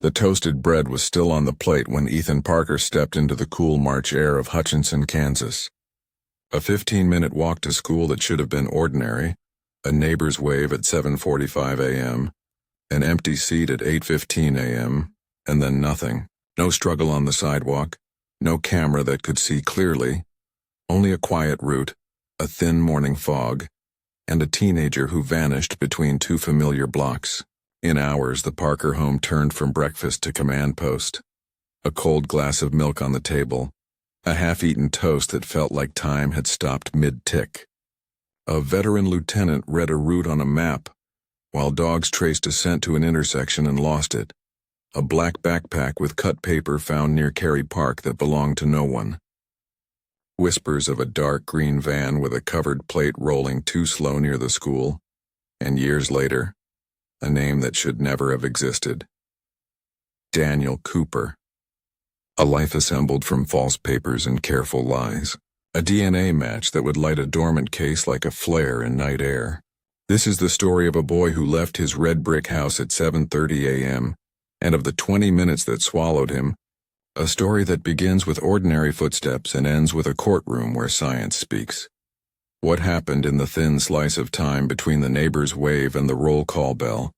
The toasted bread was still on the plate when Ethan Parker stepped into the cool March air of Hutchinson, Kansas. A 15-minute walk to school that should have been ordinary, a neighbor's wave at 7:45 a.m., an empty seat at 8:15 a.m., and then nothing. No struggle on the sidewalk, no camera that could see clearly, only a quiet route, a thin morning fog, and a teenager who vanished between two familiar blocks. In hours, the Parker home turned from breakfast to command post. A cold glass of milk on the table, a half-eaten toast that felt like time had stopped mid-tick. A veteran lieutenant read a route on a map, while dogs traced a scent to an intersection and lost it. A black backpack with cut paper found near Carey Park that belonged to no one. Whispers of a dark green van with a covered plate rolling too slow near the school, and years later, a name that should never have existed. Daniel Cooper. A life assembled from false papers and careful lies. A DNA match that would light a dormant case like a flare in night air. This is the story of a boy who left his red brick house at 7:30 a.m., and of the 20 minutes that swallowed him, a story that begins with ordinary footsteps and ends with a courtroom where science speaks. What happened in the thin slice of time between the neighbor's wave and the roll call bell?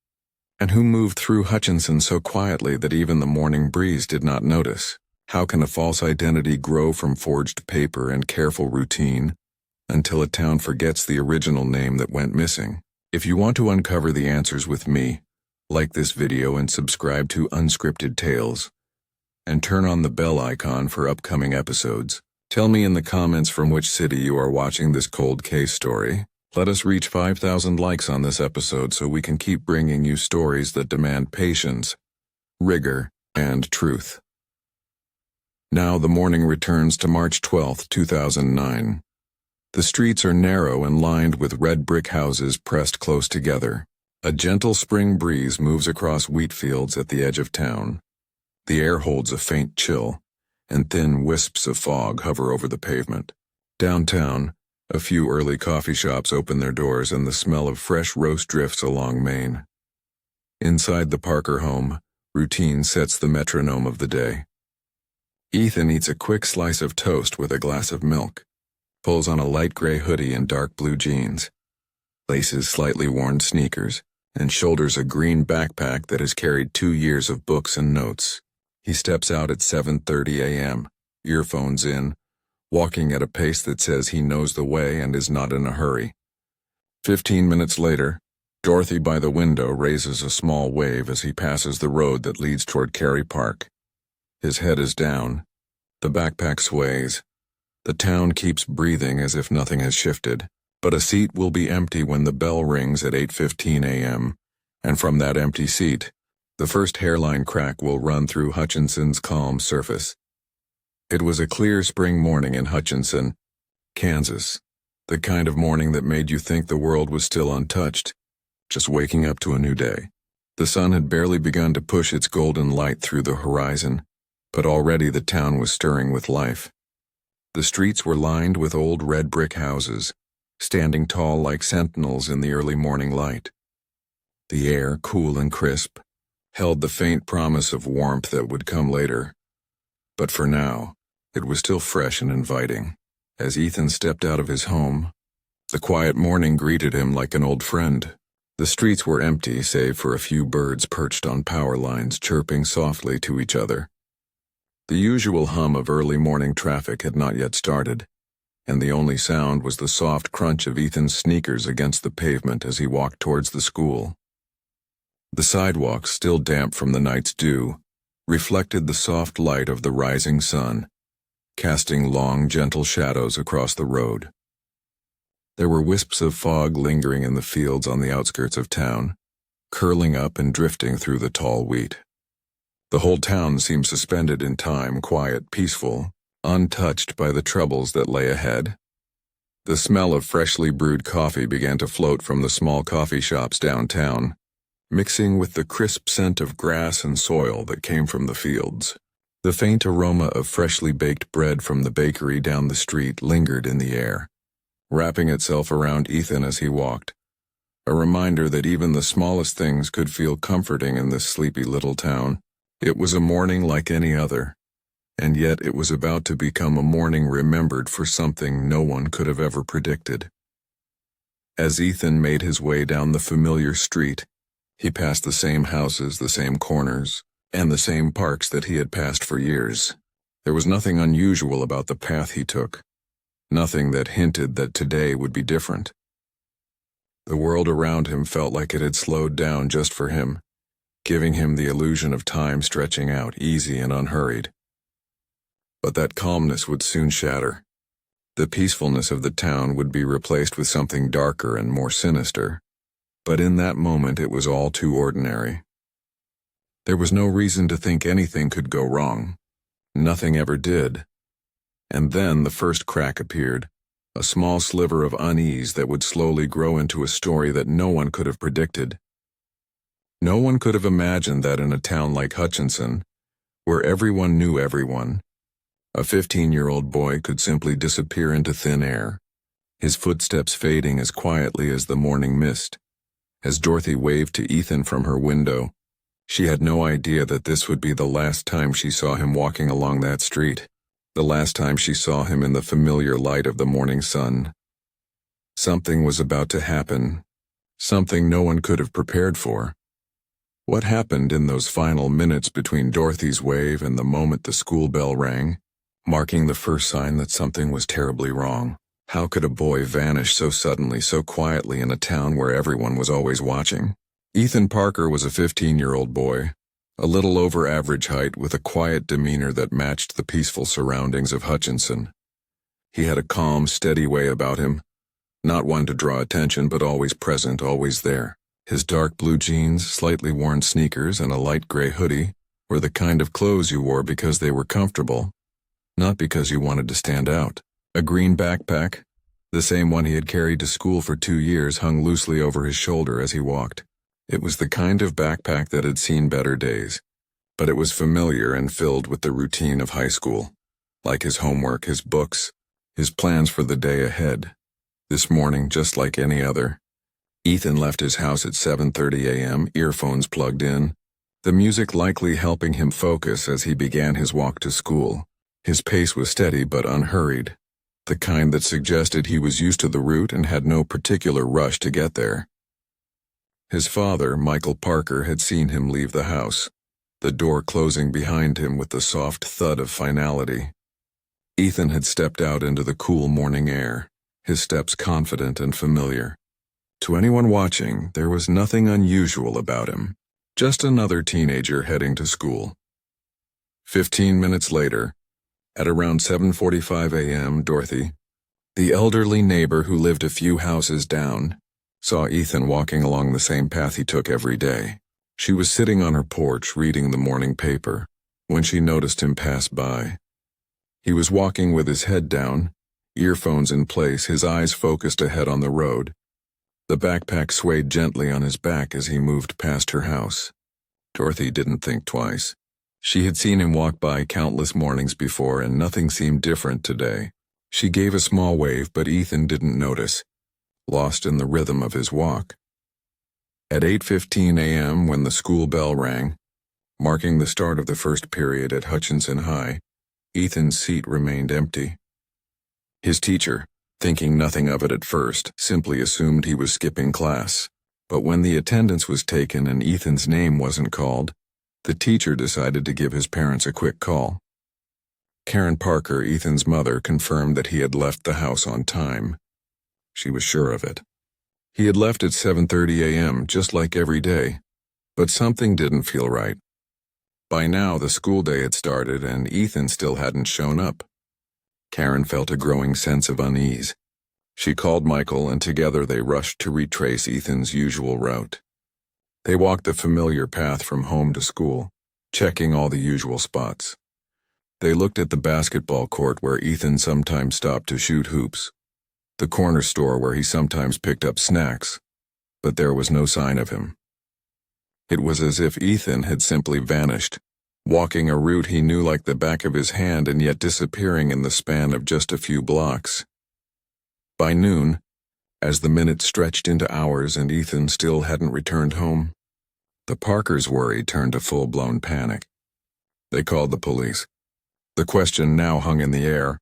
And who moved through Hutchinson so quietly that even the morning breeze did not notice? How can a false identity grow from forged paper and careful routine until a town forgets the original name that went missing? If you want to uncover the answers with me, like this video and subscribe to Unscripted Tales, and turn on the bell icon for upcoming episodes. Tell me in the comments from which city you are watching this cold case story. Let us reach 5,000 likes on this episode so we can keep bringing you stories that demand patience, rigor, and truth. Now the morning returns to March 12, 2009. The streets are narrow and lined with red brick houses pressed close together. A gentle spring breeze moves across wheat fields at the edge of town. The air holds a faint chill, and thin wisps of fog hover over the pavement. Downtown, a few early coffee shops open their doors and the smell of fresh roast drifts along Main. Inside the Parker home, routine sets the metronome of the day. Ethan eats a quick slice of toast with a glass of milk, pulls on a light gray hoodie and dark blue jeans, laces slightly worn sneakers, and shoulders a green backpack that has carried 2 years of books and notes. He steps out at 7:30 a.m., earphones in, walking at a pace that says he knows the way and is not in a hurry. 15 minutes later, Dorothy by the window raises a small wave as he passes the road that leads toward Carey Park. His head is down. The backpack sways. The town keeps breathing as if nothing has shifted, but a seat will be empty when the bell rings at 8:15 a.m., and from that empty seat, the first hairline crack will run through Hutchinson's calm surface. It was a clear spring morning in Hutchinson, Kansas, the kind of morning that made you think the world was still untouched, just waking up to a new day. The sun had barely begun to push its golden light through the horizon, but already the town was stirring with life. The streets were lined with old red brick houses, standing tall like sentinels in the early morning light. The air, cool and crisp, held the faint promise of warmth that would come later. But for now, it was still fresh and inviting. As Ethan stepped out of his home, the quiet morning greeted him like an old friend. The streets were empty save for a few birds perched on power lines chirping softly to each other. The usual hum of early morning traffic had not yet started, and the only sound was the soft crunch of Ethan's sneakers against the pavement as he walked towards the school. The sidewalk, still damp from the night's dew, reflected the soft light of the rising sun, casting long, gentle shadows across the road. There were wisps of fog lingering in the fields on the outskirts of town, curling up and drifting through the tall wheat. The whole town seemed suspended in time, quiet, peaceful, untouched by the troubles that lay ahead. The smell of freshly brewed coffee began to float from the small coffee shops downtown, mixing with the crisp scent of grass and soil that came from the fields. The faint aroma of freshly baked bread from the bakery down the street lingered in the air, wrapping itself around Ethan as he walked, a reminder that even the smallest things could feel comforting in this sleepy little town. It was a morning like any other, and yet it was about to become a morning remembered for something no one could have ever predicted. As Ethan made his way down the familiar street, he passed the same houses, the same corners, and the same parks that he had passed for years. There was nothing unusual about the path he took, nothing that hinted that today would be different. The world around him felt like it had slowed down just for him, giving him the illusion of time stretching out, easy and unhurried. But that calmness would soon shatter. The peacefulness of the town would be replaced with something darker and more sinister. But in that moment it was all too ordinary. There was no reason to think anything could go wrong. Nothing ever did. And then the first crack appeared, a small sliver of unease that would slowly grow into a story that no one could have predicted. No one could have imagined that in a town like Hutchinson, where everyone knew everyone, a 15-year-old boy could simply disappear into thin air, his footsteps fading as quietly as the morning mist. As Dorothy waved to Ethan from her window, she had no idea that this would be the last time she saw him walking along that street, the last time she saw him in the familiar light of the morning sun. Something was about to happen, something no one could have prepared for. What happened in those final minutes between Dorothy's wave and the moment the school bell rang, marking the first sign that something was terribly wrong? How could a boy vanish so suddenly, so quietly in a town where everyone was always watching? Ethan Parker was a 15-year-old boy, a little over average height with a quiet demeanor that matched the peaceful surroundings of Hutchinson. He had a calm, steady way about him, not one to draw attention but always present, always there. His dark blue jeans, slightly worn sneakers, and a light gray hoodie were the kind of clothes you wore because they were comfortable, not because you wanted to stand out. A green backpack, the same one he had carried to school for 2 years, hung loosely over his shoulder as he walked. It was the kind of backpack that had seen better days, but it was familiar and filled with the routine of high school, like his homework, his books, his plans for the day ahead. This morning, just like any other, Ethan left his house at 7:30 a.m., earphones plugged in, the music likely helping him focus as he began his walk to school. His pace was steady but unhurried, the kind that suggested he was used to the route and had no particular rush to get there. His father, Michael Parker, had seen him leave the house, the door closing behind him with the soft thud of finality. Ethan had stepped out into the cool morning air, his steps confident and familiar. To anyone watching, there was nothing unusual about him, just another teenager heading to school. 15 minutes later, at around 7:45 a.m., Dorothy, the elderly neighbor who lived a few houses down, saw Ethan walking along the same path he took every day. She was sitting on her porch reading the morning paper when she noticed him pass by. He was walking with his head down, earphones in place, his eyes focused ahead on the road. The backpack swayed gently on his back as he moved past her house. Dorothy didn't think twice. She had seen him walk by countless mornings before, and nothing seemed different today. She gave a small wave, but Ethan didn't notice, lost in the rhythm of his walk. At 8:15 a.m., when the school bell rang, marking the start of the first period at Hutchinson High, Ethan's seat remained empty. His teacher, thinking nothing of it at first, simply assumed he was skipping class. But when the attendance was taken and Ethan's name wasn't called, the teacher decided to give his parents a quick call. Carey Park, Ethan's mother, confirmed that he had left the house on time. She was sure of it. He had left at 7:30 a.m., just like every day, but something didn't feel right. By now, the school day had started, and Ethan still hadn't shown up. Karen felt a growing sense of unease. She called Michael, and together they rushed to retrace Ethan's usual route. They walked the familiar path from home to school, checking all the usual spots. They looked at the basketball court where Ethan sometimes stopped to shoot hoops, the corner store where he sometimes picked up snacks, but there was no sign of him. It was as if Ethan had simply vanished, walking a route he knew like the back of his hand and yet disappearing in the span of just a few blocks. By noon, as the minutes stretched into hours and Ethan still hadn't returned home, the Parkers' worry turned to full-blown panic. They called the police. The question now hung in the air.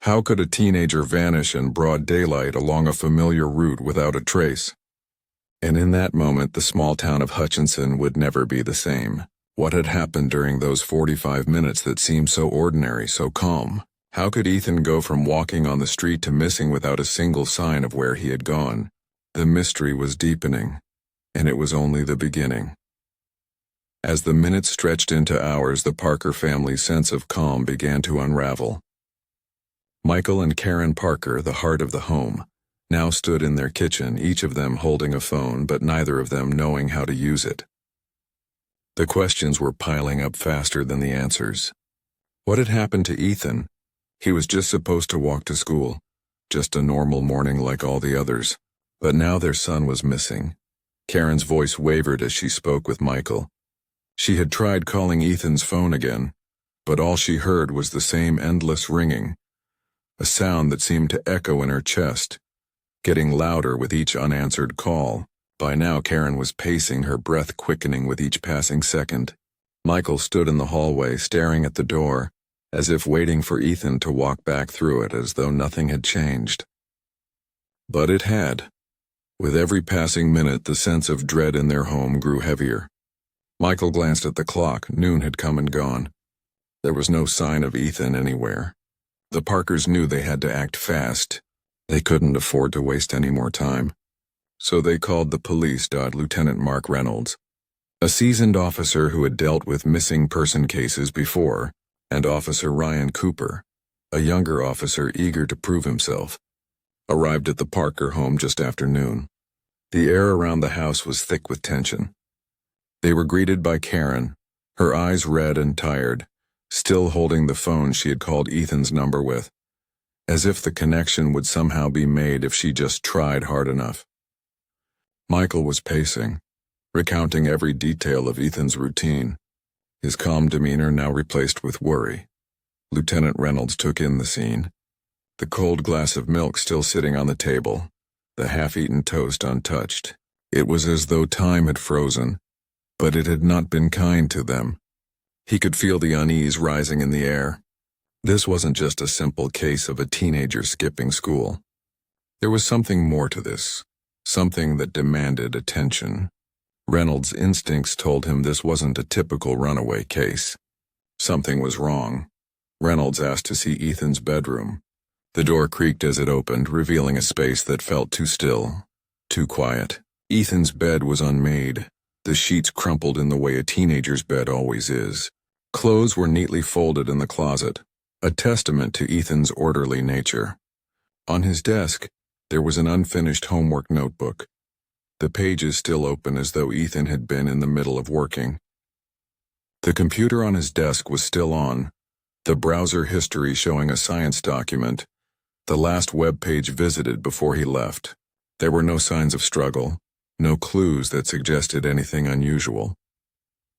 How could a teenager vanish in broad daylight along a familiar route without a trace? And in that moment, the small town of Hutchinson would never be the same. What had happened during those 45 minutes that seemed so ordinary, so calm? How could Ethan go from walking on the street to missing without a single sign of where he had gone? The mystery was deepening, and it was only the beginning. As the minutes stretched into hours, the Parker family's sense of calm began to unravel. Michael and Karen Parker, the heart of the home, now stood in their kitchen, each of them holding a phone, but neither of them knowing how to use it. The questions were piling up faster than the answers. What had happened to Ethan? He was just supposed to walk to school, just a normal morning like all the others. But now their son was missing. Karen's voice wavered as she spoke with Michael. She had tried calling Ethan's phone again, but all she heard was the same endless ringing, a sound that seemed to echo in her chest, getting louder with each unanswered call. By now Karen was pacing, her breath quickening with each passing second. Michael stood in the hallway, staring at the door, as if waiting for Ethan to walk back through it, as though nothing had changed. But it had. With every passing minute, the sense of dread in their home grew heavier. Michael glanced at the clock. Noon had come and gone. There was no sign of Ethan anywhere. The Parkers knew they had to act fast. They couldn't afford to waste any more time. So they called the police. Lieutenant Mark Reynolds, a seasoned officer who had dealt with missing person cases before, and Officer Ryan Cooper, a younger officer eager to prove himself, arrived at the Parker home just after noon. The air around the house was thick with tension. They were greeted by Karen, her eyes red and tired, still holding the phone she had called Ethan's number with, as if the connection would somehow be made if she just tried hard enough. Michael was pacing, recounting every detail of Ethan's routine, his calm demeanor now replaced with worry. Lieutenant Reynolds took in the scene, the cold glass of milk still sitting on the table, the half-eaten toast untouched. It was as though time had frozen, but it had not been kind to them. He could feel the unease rising in the air. This wasn't just a simple case of a teenager skipping school. There was something more to this, something that demanded attention. Reynolds' instincts told him this wasn't a typical runaway case. Something was wrong. Reynolds asked to see Ethan's bedroom. The door creaked as it opened, revealing a space that felt too still, too quiet. Ethan's bed was unmade, the sheets crumpled in the way a teenager's bed always is. Clothes were neatly folded in the closet, a testament to Ethan's orderly nature. On his desk, there was an unfinished homework notebook, the pages still open as though Ethan had been in the middle of working. The computer on his desk was still on, the browser history showing a science document, the last web page visited before he left. There were no signs of struggle, no clues that suggested anything unusual.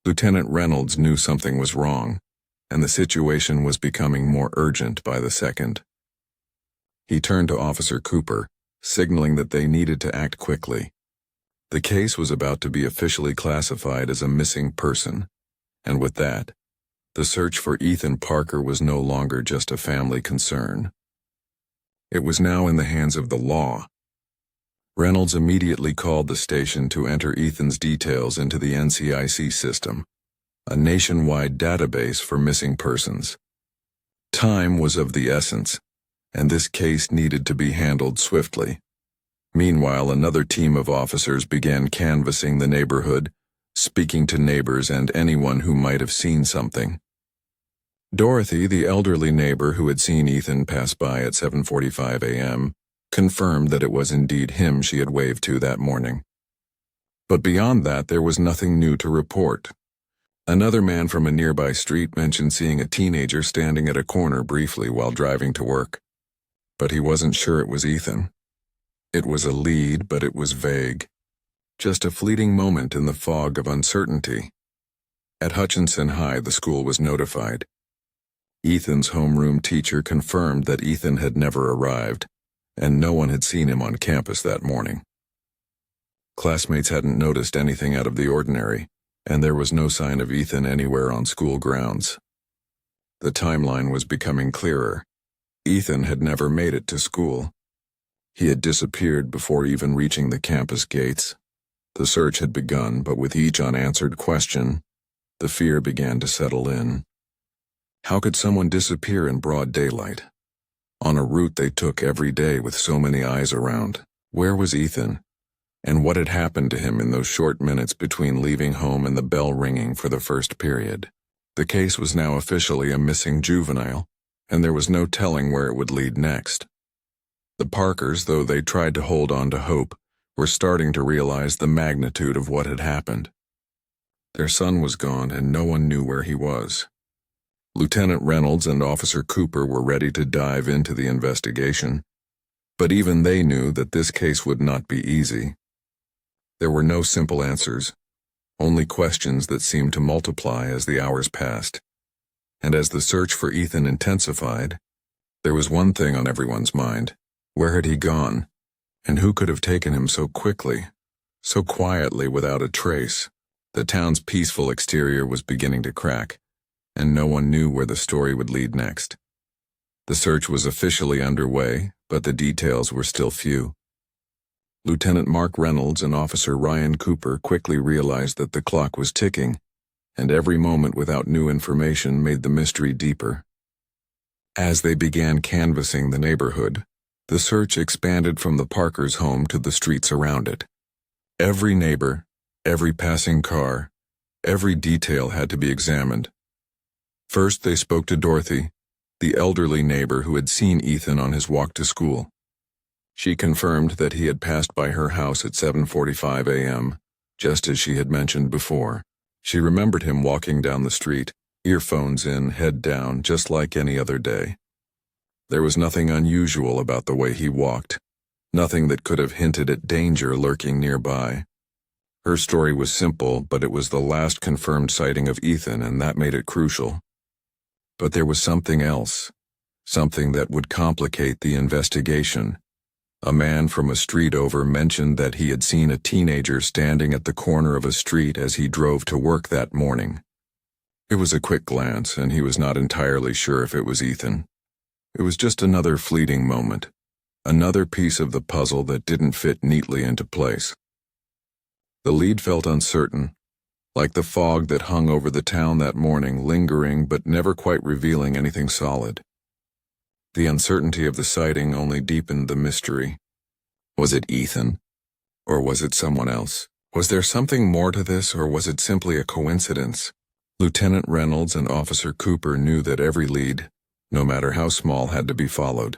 Lieutenant Reynolds knew something was wrong, and the situation was becoming more urgent by the second. He turned to Officer Cooper, signaling that they needed to act quickly. The case was about to be officially classified as a missing person, and with that, the search for Ethan Parker was no longer just a family concern. It was now in the hands of the law. Reynolds immediately called the station to enter Ethan's details into the NCIC system, a nationwide database for missing persons. Time was of the essence, and this case needed to be handled swiftly. Meanwhile, another team of officers began canvassing the neighborhood, speaking to neighbors and anyone who might have seen something. Dorothy, the elderly neighbor who had seen Ethan pass by at 7:45 a.m., confirmed that it was indeed him she had waved to that morning. But beyond that, there was nothing new to report. Another man from a nearby street mentioned seeing a teenager standing at a corner briefly while driving to work. But he wasn't sure it was Ethan. It was a lead, but it was vague. Just a fleeting moment in the fog of uncertainty. At Hutchinson High, the school was notified. Ethan's homeroom teacher confirmed that Ethan had never arrived, and no one had seen him on campus that morning. Classmates hadn't noticed anything out of the ordinary, and there was no sign of Ethan anywhere on school grounds. The timeline was becoming clearer. Ethan had never made it to school. He had disappeared before even reaching the campus gates. The search had begun, but with each unanswered question, the fear began to settle in. How could someone disappear in broad daylight? On a route they took every day with so many eyes around. Where was Ethan? And what had happened to him in those short minutes between leaving home and the bell ringing for the first period? The case was now officially a missing juvenile, and there was no telling where it would lead next. The Parkers, though they tried to hold on to hope, were starting to realize the magnitude of what had happened. Their son was gone, and no one knew where he was. Lieutenant Reynolds and Officer Cooper were ready to dive into the investigation, but even they knew that this case would not be easy. There were no simple answers, only questions that seemed to multiply as the hours passed. And as the search for Ethan intensified, there was one thing on everyone's mind. Where had he gone? And who could have taken him so quickly, so quietly without a trace? The town's peaceful exterior was beginning to crack, and no one knew where the story would lead next. The search was officially underway, but the details were still few. Lieutenant Mark Reynolds and Officer Ryan Cooper quickly realized that the clock was ticking, and every moment without new information made the mystery deeper. As they began canvassing the neighborhood, the search expanded from the Parkers' home to the streets around it. Every neighbor, every passing car, every detail had to be examined. First, they spoke to Dorothy, the elderly neighbor who had seen Ethan on his walk to school. She confirmed that he had passed by her house at 7:45 a.m., just as she had mentioned before. She remembered him walking down the street, earphones in, head down, just like any other day. There was nothing unusual about the way he walked, nothing that could have hinted at danger lurking nearby. Her story was simple, but it was the last confirmed sighting of Ethan, and that made it crucial. But there was something else, something that would complicate the investigation. A man from a street over mentioned that he had seen a teenager standing at the corner of a street as he drove to work that morning. It was a quick glance, and he was not entirely sure if it was Ethan. It was just another fleeting moment, another piece of the puzzle that didn't fit neatly into place. The lead felt uncertain, like the fog that hung over the town that morning, lingering but never quite revealing anything solid. The uncertainty of the sighting only deepened the mystery. Was it Ethan? Or was it someone else? Was there something more to this, or was it simply a coincidence? Lieutenant Reynolds and Officer Cooper knew that every lead, no matter how small, had to be followed.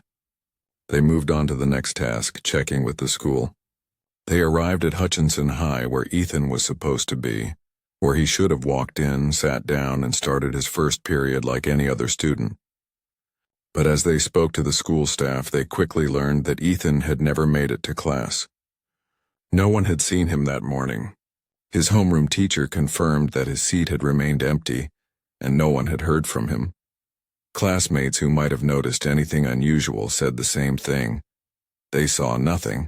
They moved on to the next task, checking with the school. They arrived at Hutchinson High, where Ethan was supposed to be, where he should have walked in, sat down, and started his first period like any other student. But as they spoke to the school staff, they quickly learned that Ethan had never made it to class. No one had seen him that morning. His homeroom teacher confirmed that his seat had remained empty, and no one had heard from him. Classmates who might have noticed anything unusual said the same thing. They saw nothing.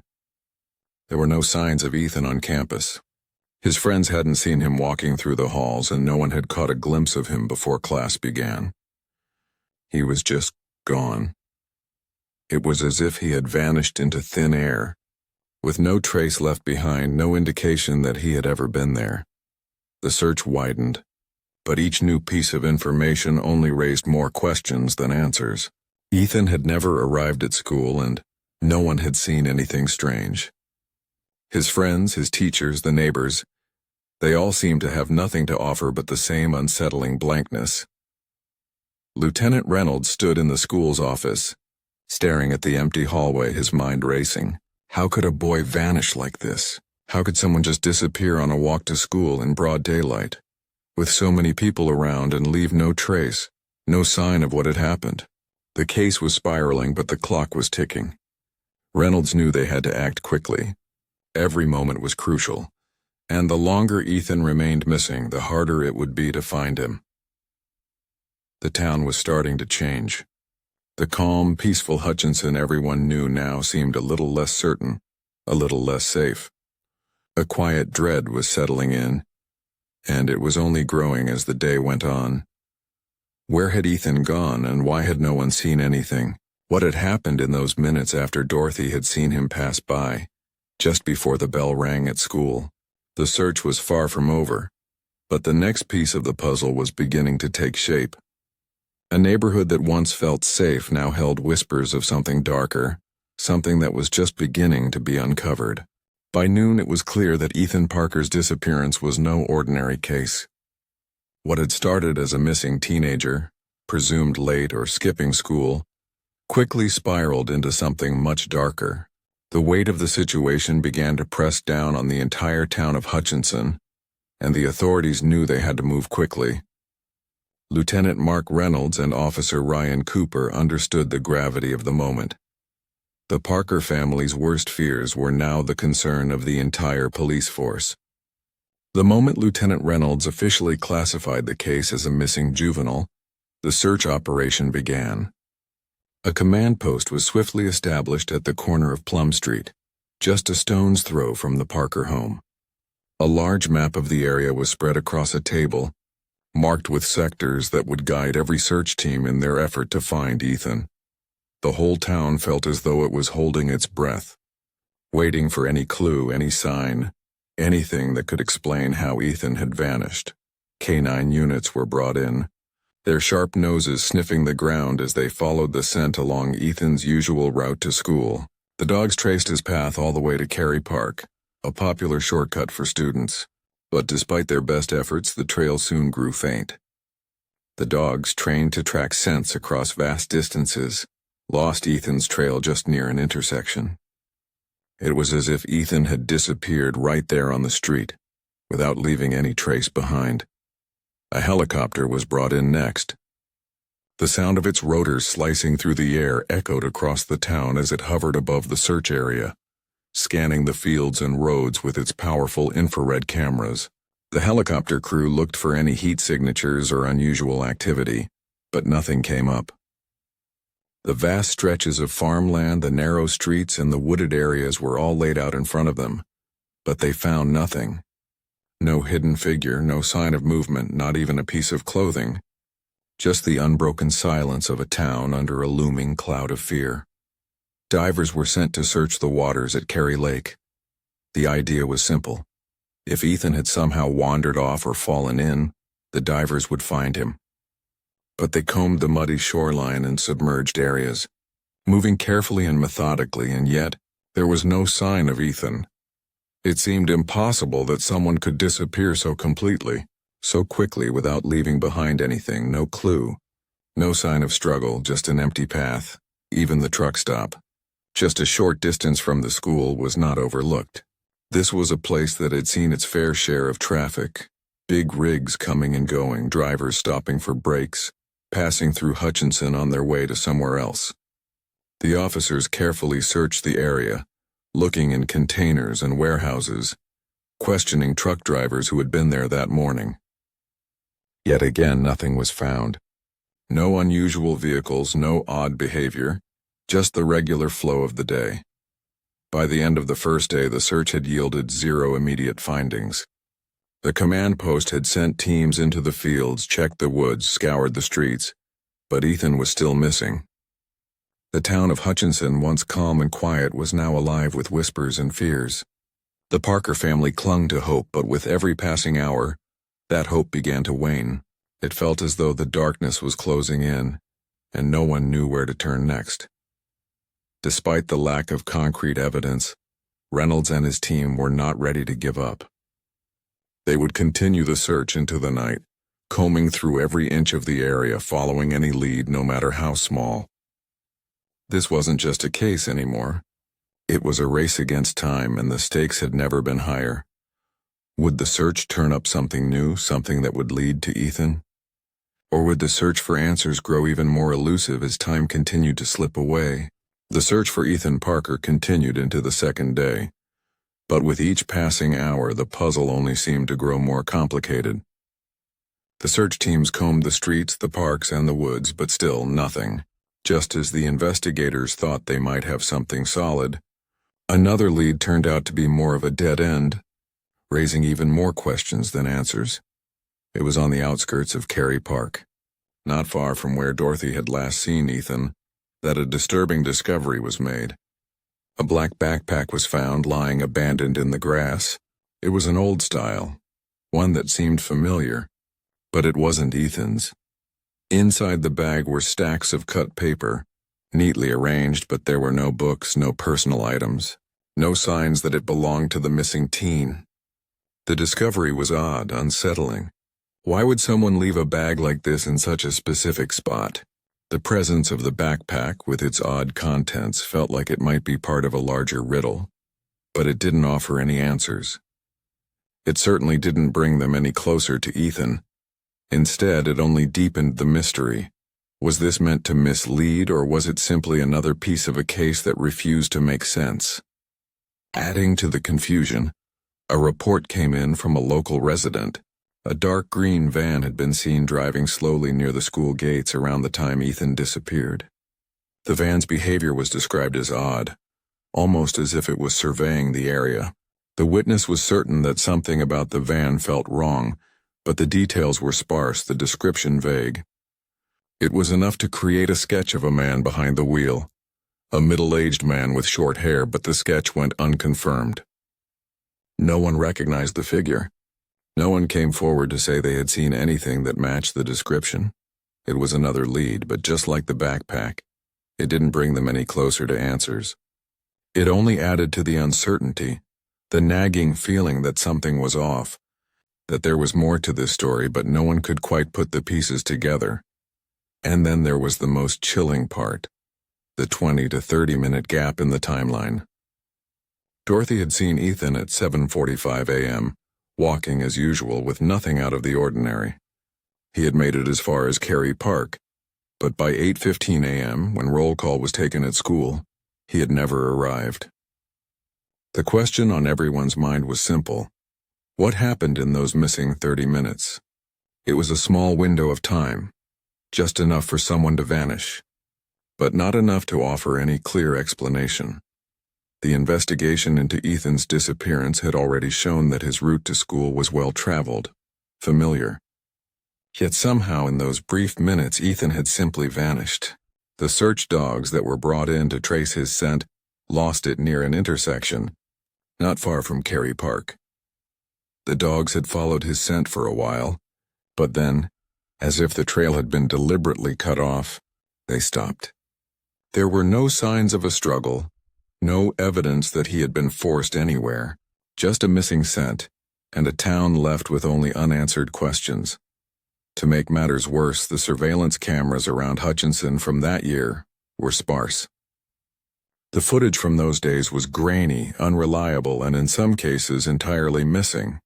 There were no signs of Ethan on campus. His friends hadn't seen him walking through the halls, and no one had caught a glimpse of him before class began. He was just gone. It was as if he had vanished into thin air, with no trace left behind, no indication that he had ever been there. The search widened, but each new piece of information only raised more questions than answers. Ethan had never arrived at school, and no one had seen anything strange. His friends, his teachers, the neighbors, they all seemed to have nothing to offer but the same unsettling blankness. Lieutenant Reynolds stood in the school's office, staring at the empty hallway, his mind racing. How could a boy vanish like this? How could someone just disappear on a walk to school in broad daylight, with so many people around, and leave no trace, no sign of what had happened? The case was spiraling, but the clock was ticking. Reynolds knew they had to act quickly. Every moment was crucial, and the longer Ethan remained missing, the harder it would be to find him. The town was starting to change. The calm, peaceful Hutchinson everyone knew now seemed a little less certain, a little less safe. A quiet dread was settling in, and it was only growing as the day went on. Where had Ethan gone, and why had no one seen anything? What had happened in those minutes after Dorothy had seen him pass by, just before the bell rang at school? The search was far from over, but the next piece of the puzzle was beginning to take shape. A neighborhood that once felt safe now held whispers of something darker, something that was just beginning to be uncovered. By noon it was clear that Ethan Parker's disappearance was no ordinary case. What had started as a missing teenager, presumed late or skipping school, quickly spiraled into something much darker. The weight of the situation began to press down on the entire town of Hutchinson, and the authorities knew they had to move quickly. Lieutenant Mark Reynolds and Officer Ryan Cooper understood the gravity of the moment. The Parker family's worst fears were now the concern of the entire police force. The moment Lieutenant Reynolds officially classified the case as a missing juvenile, the search operation began. A command post was swiftly established at the corner of Plum Street, just a stone's throw from the Parker home. A large map of the area was spread across a table, marked with sectors that would guide every search team in their effort to find Ethan. The whole town felt as though it was holding its breath, waiting for any clue, any sign, anything that could explain how Ethan had vanished. Canine units were brought in, their sharp noses sniffing the ground as they followed the scent along Ethan's usual route to school. The dogs traced his path all the way to Carey Park, a popular shortcut for students. But despite their best efforts, the trail soon grew faint. The dogs, trained to track scents across vast distances, lost Ethan's trail just near an intersection. It was as if Ethan had disappeared right there on the street, without leaving any trace behind. A helicopter was brought in next. The sound of its rotors slicing through the air echoed across the town as it hovered above the search area, scanning the fields and roads with its powerful infrared cameras. The helicopter crew looked for any heat signatures or unusual activity, but nothing came up. The vast stretches of farmland, the narrow streets, and the wooded areas were all laid out in front of them, but they found nothing. No hidden figure, no sign of movement, not even a piece of clothing. Just the unbroken silence of a town under a looming cloud of fear. Divers were sent to search the waters at Carey Lake. The idea was simple. If Ethan had somehow wandered off or fallen in, the divers would find him. But they combed the muddy shoreline and submerged areas, moving carefully and methodically, and yet there was no sign of Ethan. It seemed impossible that someone could disappear so completely, so quickly without leaving behind anything, no clue. No sign of struggle, just an empty path, even the truck stop. Just a short distance from the school was not overlooked. This was a place that had seen its fair share of traffic. Big rigs coming and going, drivers stopping for breaks, passing through Hutchinson on their way to somewhere else. The officers carefully searched the area, looking in containers and warehouses, questioning truck drivers who had been there that morning. Yet again, nothing was found. No unusual vehicles, no odd behavior. Just the regular flow of the day. By the end of the first day, the search had yielded zero immediate findings. The command post had sent teams into the fields, checked the woods, scoured the streets, but Ethan was still missing. The town of Hutchinson, once calm and quiet, was now alive with whispers and fears. The Parker family clung to hope, but with every passing hour, that hope began to wane. It felt as though the darkness was closing in, and no one knew where to turn next. Despite the lack of concrete evidence, Reynolds and his team were not ready to give up. They would continue the search into the night, combing through every inch of the area, following any lead, no matter how small. This wasn't just a case anymore. It was a race against time, and the stakes had never been higher. Would the search turn up something new, something that would lead to Ethan? Or would the search for answers grow even more elusive as time continued to slip away? The search for Ethan Parker continued into the second day, but with each passing hour the puzzle only seemed to grow more complicated. The search teams combed the streets, the parks, and the woods, but still nothing. Just as the investigators thought they might have something solid, another lead turned out to be more of a dead end, raising even more questions than answers. It was on the outskirts of Carey Park, not far from where Dorothy had last seen Ethan, that a disturbing discovery was made. A black backpack was found lying abandoned in the grass. It was an old style, one that seemed familiar, but it wasn't Ethan's. Inside the bag were stacks of cut paper, neatly arranged, but there were no books, no personal items, no signs that it belonged to the missing teen. The discovery was odd, unsettling. Why would someone leave a bag like this in such a specific spot? The presence of the backpack, with its odd contents, felt like it might be part of a larger riddle, but it didn't offer any answers. It certainly didn't bring them any closer to Ethan. Instead, it only deepened the mystery. Was this meant to mislead, or was it simply another piece of a case that refused to make sense? Adding to the confusion, a report came in from a local resident. A dark green van had been seen driving slowly near the school gates around the time Ethan disappeared. The van's behavior was described as odd, almost as if it was surveying the area. The witness was certain that something about the van felt wrong, but the details were sparse, the description vague. It was enough to create a sketch of a man behind the wheel, a middle-aged man with short hair, but the sketch went unconfirmed. No one recognized the figure. No one came forward to say they had seen anything that matched the description. It was another lead, but just like the backpack, it didn't bring them any closer to answers. It only added to the uncertainty, the nagging feeling that something was off, that there was more to this story, but no one could quite put the pieces together. And then there was the most chilling part, the 20 to 30-minute gap in the timeline. Dorothy had seen Ethan at 7:45 a.m., walking as usual with nothing out of the ordinary. He had made it as far as Carey Park, but by 8:15 a.m., when roll call was taken at school, he had never arrived. The question on everyone's mind was simple. What happened in those missing 30 minutes? It was a small window of time, just enough for someone to vanish, but not enough to offer any clear explanation. The investigation into Ethan's disappearance had already shown that his route to school was well-traveled, familiar. Yet somehow in those brief minutes Ethan had simply vanished. The search dogs that were brought in to trace his scent lost it near an intersection, not far from Carey Park. The dogs had followed his scent for a while, but then, as if the trail had been deliberately cut off, they stopped. There were no signs of a struggle, no evidence that he had been forced anywhere, just a missing scent, and a town left with only unanswered questions. To make matters worse, the surveillance cameras around Hutchinson from that year were sparse. The footage from those days was grainy, unreliable, and in some cases entirely missing.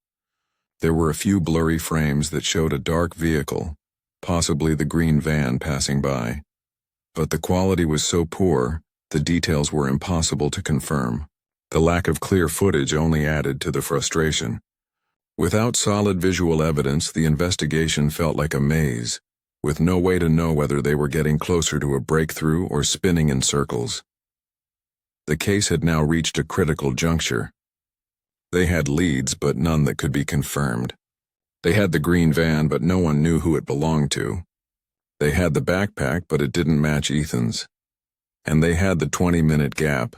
There were a few blurry frames that showed a dark vehicle, possibly the green van passing by. But the quality was so poor, the details were impossible to confirm. The lack of clear footage only added to the frustration. Without solid visual evidence, the investigation felt like a maze, with no way to know whether they were getting closer to a breakthrough or spinning in circles. The case had now reached a critical juncture. They had leads, but none that could be confirmed. They had the green van, but no one knew who it belonged to. They had the backpack, but it didn't match Ethan's. And they had the 20-minute gap,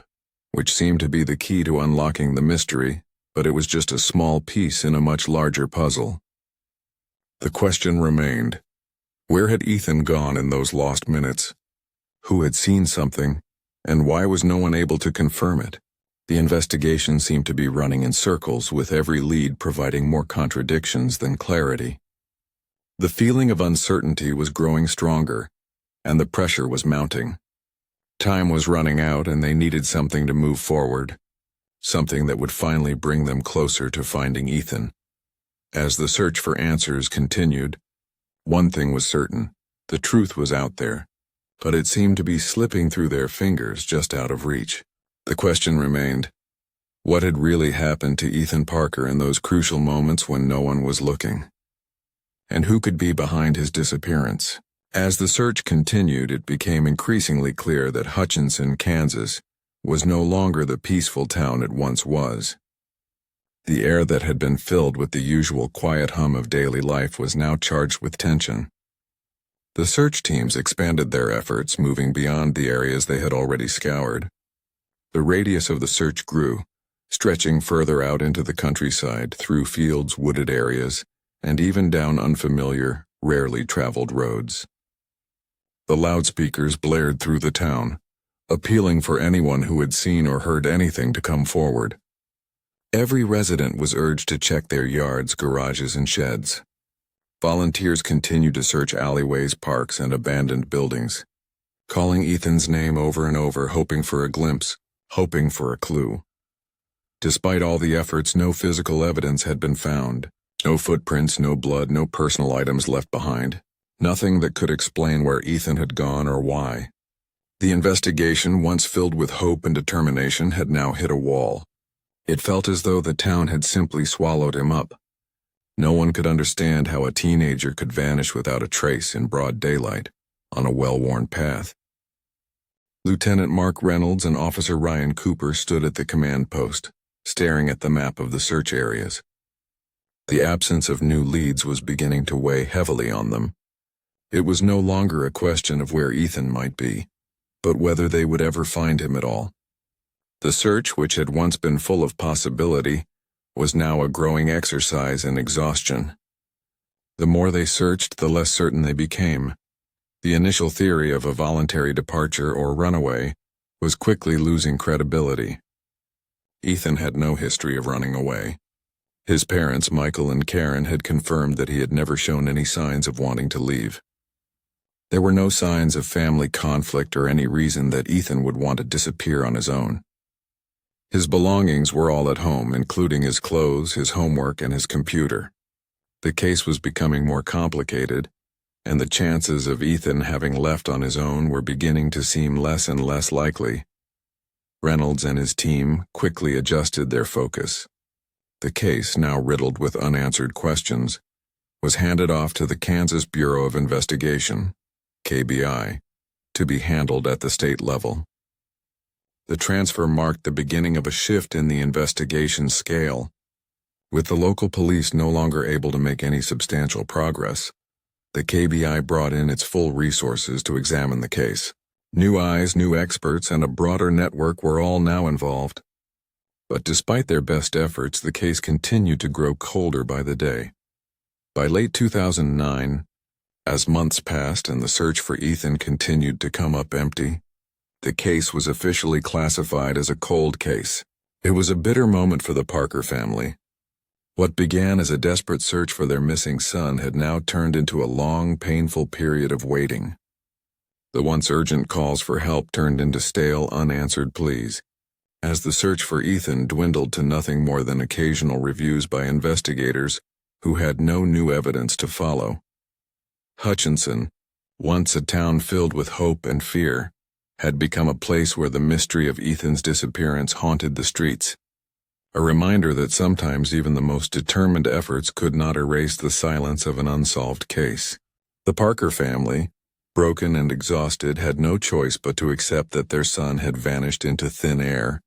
which seemed to be the key to unlocking the mystery, but it was just a small piece in a much larger puzzle. The question remained, where had Ethan gone in those lost minutes? Who had seen something, and why was no one able to confirm it? The investigation seemed to be running in circles, with every lead providing more contradictions than clarity. The feeling of uncertainty was growing stronger, and the pressure was mounting. Time was running out, and they needed something to move forward, something that would finally bring them closer to finding Ethan. As the search for answers continued, one thing was certain: the truth was out there, but it seemed to be slipping through their fingers, just out of reach. The question remained, what had really happened to Ethan Parker in those crucial moments when no one was looking? And who could be behind his disappearance? As the search continued, it became increasingly clear that Hutchinson, Kansas, was no longer the peaceful town it once was. The air that had been filled with the usual quiet hum of daily life was now charged with tension. The search teams expanded their efforts, moving beyond the areas they had already scoured. The radius of the search grew, stretching further out into the countryside, through fields, wooded areas, and even down unfamiliar, rarely traveled roads. The loudspeakers blared through the town, appealing for anyone who had seen or heard anything to come forward. Every resident was urged to check their yards, garages, and sheds. Volunteers continued to search alleyways, parks, and abandoned buildings, calling Ethan's name over and over, hoping for a glimpse, hoping for a clue. Despite all the efforts, no physical evidence had been found. No footprints, no blood, no personal items left behind. Nothing that could explain where Ethan had gone or why. The investigation, once filled with hope and determination, had now hit a wall. It felt as though the town had simply swallowed him up. No one could understand how a teenager could vanish without a trace in broad daylight, on a well-worn path. Lieutenant Mark Reynolds and Officer Ryan Cooper stood at the command post, staring at the map of the search areas. The absence of new leads was beginning to weigh heavily on them. It was no longer a question of where Ethan might be, but whether they would ever find him at all. The search, which had once been full of possibility, was now a growing exercise in exhaustion. The more they searched, the less certain they became. The initial theory of a voluntary departure or runaway was quickly losing credibility. Ethan had no history of running away. His parents, Michael and Karen, had confirmed that he had never shown any signs of wanting to leave. There were no signs of family conflict or any reason that Ethan would want to disappear on his own. His belongings were all at home, including his clothes, his homework, and his computer. The case was becoming more complicated, and the chances of Ethan having left on his own were beginning to seem less and less likely. Reynolds and his team quickly adjusted their focus. The case, now riddled with unanswered questions, was handed off to the Kansas Bureau of Investigation, KBI, to be handled at the state level. The transfer marked the beginning of a shift in the investigation scale. With the local police no longer able to make any substantial progress, the KBI brought in its full resources to examine the case. New eyes, new experts, and a broader network were all now involved. But despite their best efforts, the case continued to grow colder by the day. By late 2009, as months passed and the search for Ethan continued to come up empty, the case was officially classified as a cold case. It was a bitter moment for the Parker family. What began as a desperate search for their missing son had now turned into a long, painful period of waiting. The once urgent calls for help turned into stale, unanswered pleas, as the search for Ethan dwindled to nothing more than occasional reviews by investigators who had no new evidence to follow. Hutchinson, once a town filled with hope and fear, had become a place where the mystery of Ethan's disappearance haunted the streets, a reminder that sometimes even the most determined efforts could not erase the silence of an unsolved case. The Parker family, broken and exhausted, had no choice but to accept that their son had vanished into thin air,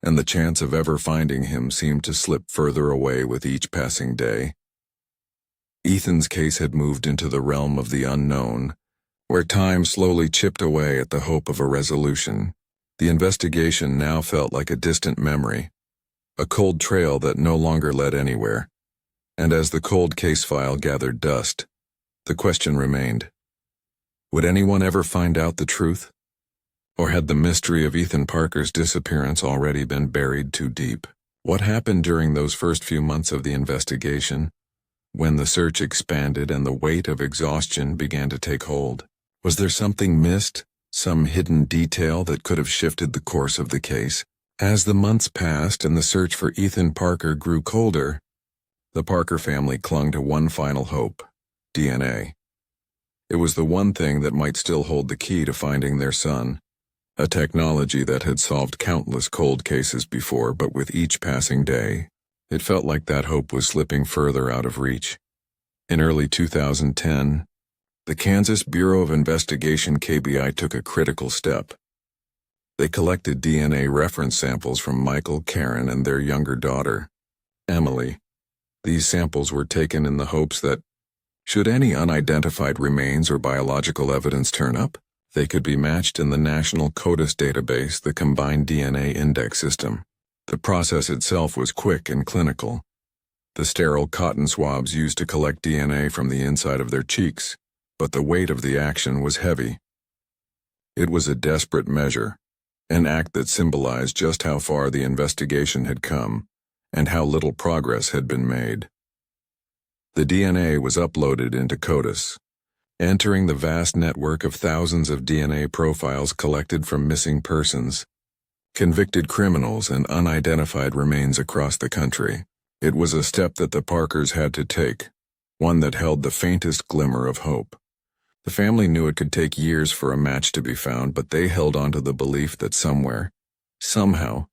and the chance of ever finding him seemed to slip further away with each passing day. Ethan's case had moved into the realm of the unknown, where time slowly chipped away at the hope of a resolution. The investigation now felt like a distant memory, a cold trail that no longer led anywhere. And as the cold case file gathered dust, the question remained: would anyone ever find out the truth? Or had the mystery of Ethan Parker's disappearance already been buried too deep? What happened during those first few months of the investigation, when the search expanded and the weight of exhaustion began to take hold? Was there something missed, some hidden detail that could have shifted the course of the case? As the months passed and the search for Ethan Parker grew colder, the Parker family clung to one final hope: DNA. It was the one thing that might still hold the key to finding their son, a technology that had solved countless cold cases before, but with each passing day, it felt like that hope was slipping further out of reach. In early 2010, the Kansas Bureau of Investigation KBI took a critical step. They collected DNA reference samples from Michael, Karen, and their younger daughter. Emily. These samples were taken in the hopes that, should any unidentified remains or biological evidence turn up, they could be matched in the National CODIS database, the Combined DNA Index System. The process itself was quick and clinical. The sterile cotton swabs used to collect DNA from the inside of their cheeks, but the weight of the action was heavy. It was a desperate measure, an act that symbolized just how far the investigation had come and how little progress had been made. The DNA was uploaded into CODIS, entering the vast network of thousands of DNA profiles collected from missing persons, convicted criminals, and unidentified remains across the country. It was a step that the Parkers had to take, one that held the faintest glimmer of hope. The family knew it could take years for a match to be found, but they held on to the belief that somewhere, somehow,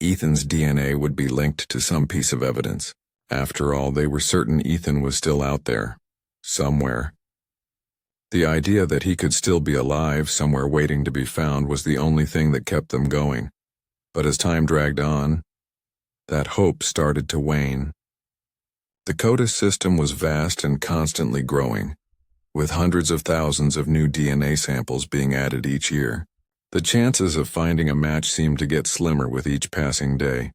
Ethan's DNA would be linked to some piece of evidence. After all, they were certain Ethan was still out there, somewhere. The idea that he could still be alive, somewhere waiting to be found, was the only thing that kept them going. But as time dragged on, that hope started to wane. The CODIS system was vast and constantly growing, with hundreds of thousands of new DNA samples being added each year. The chances of finding a match seemed to get slimmer with each passing day.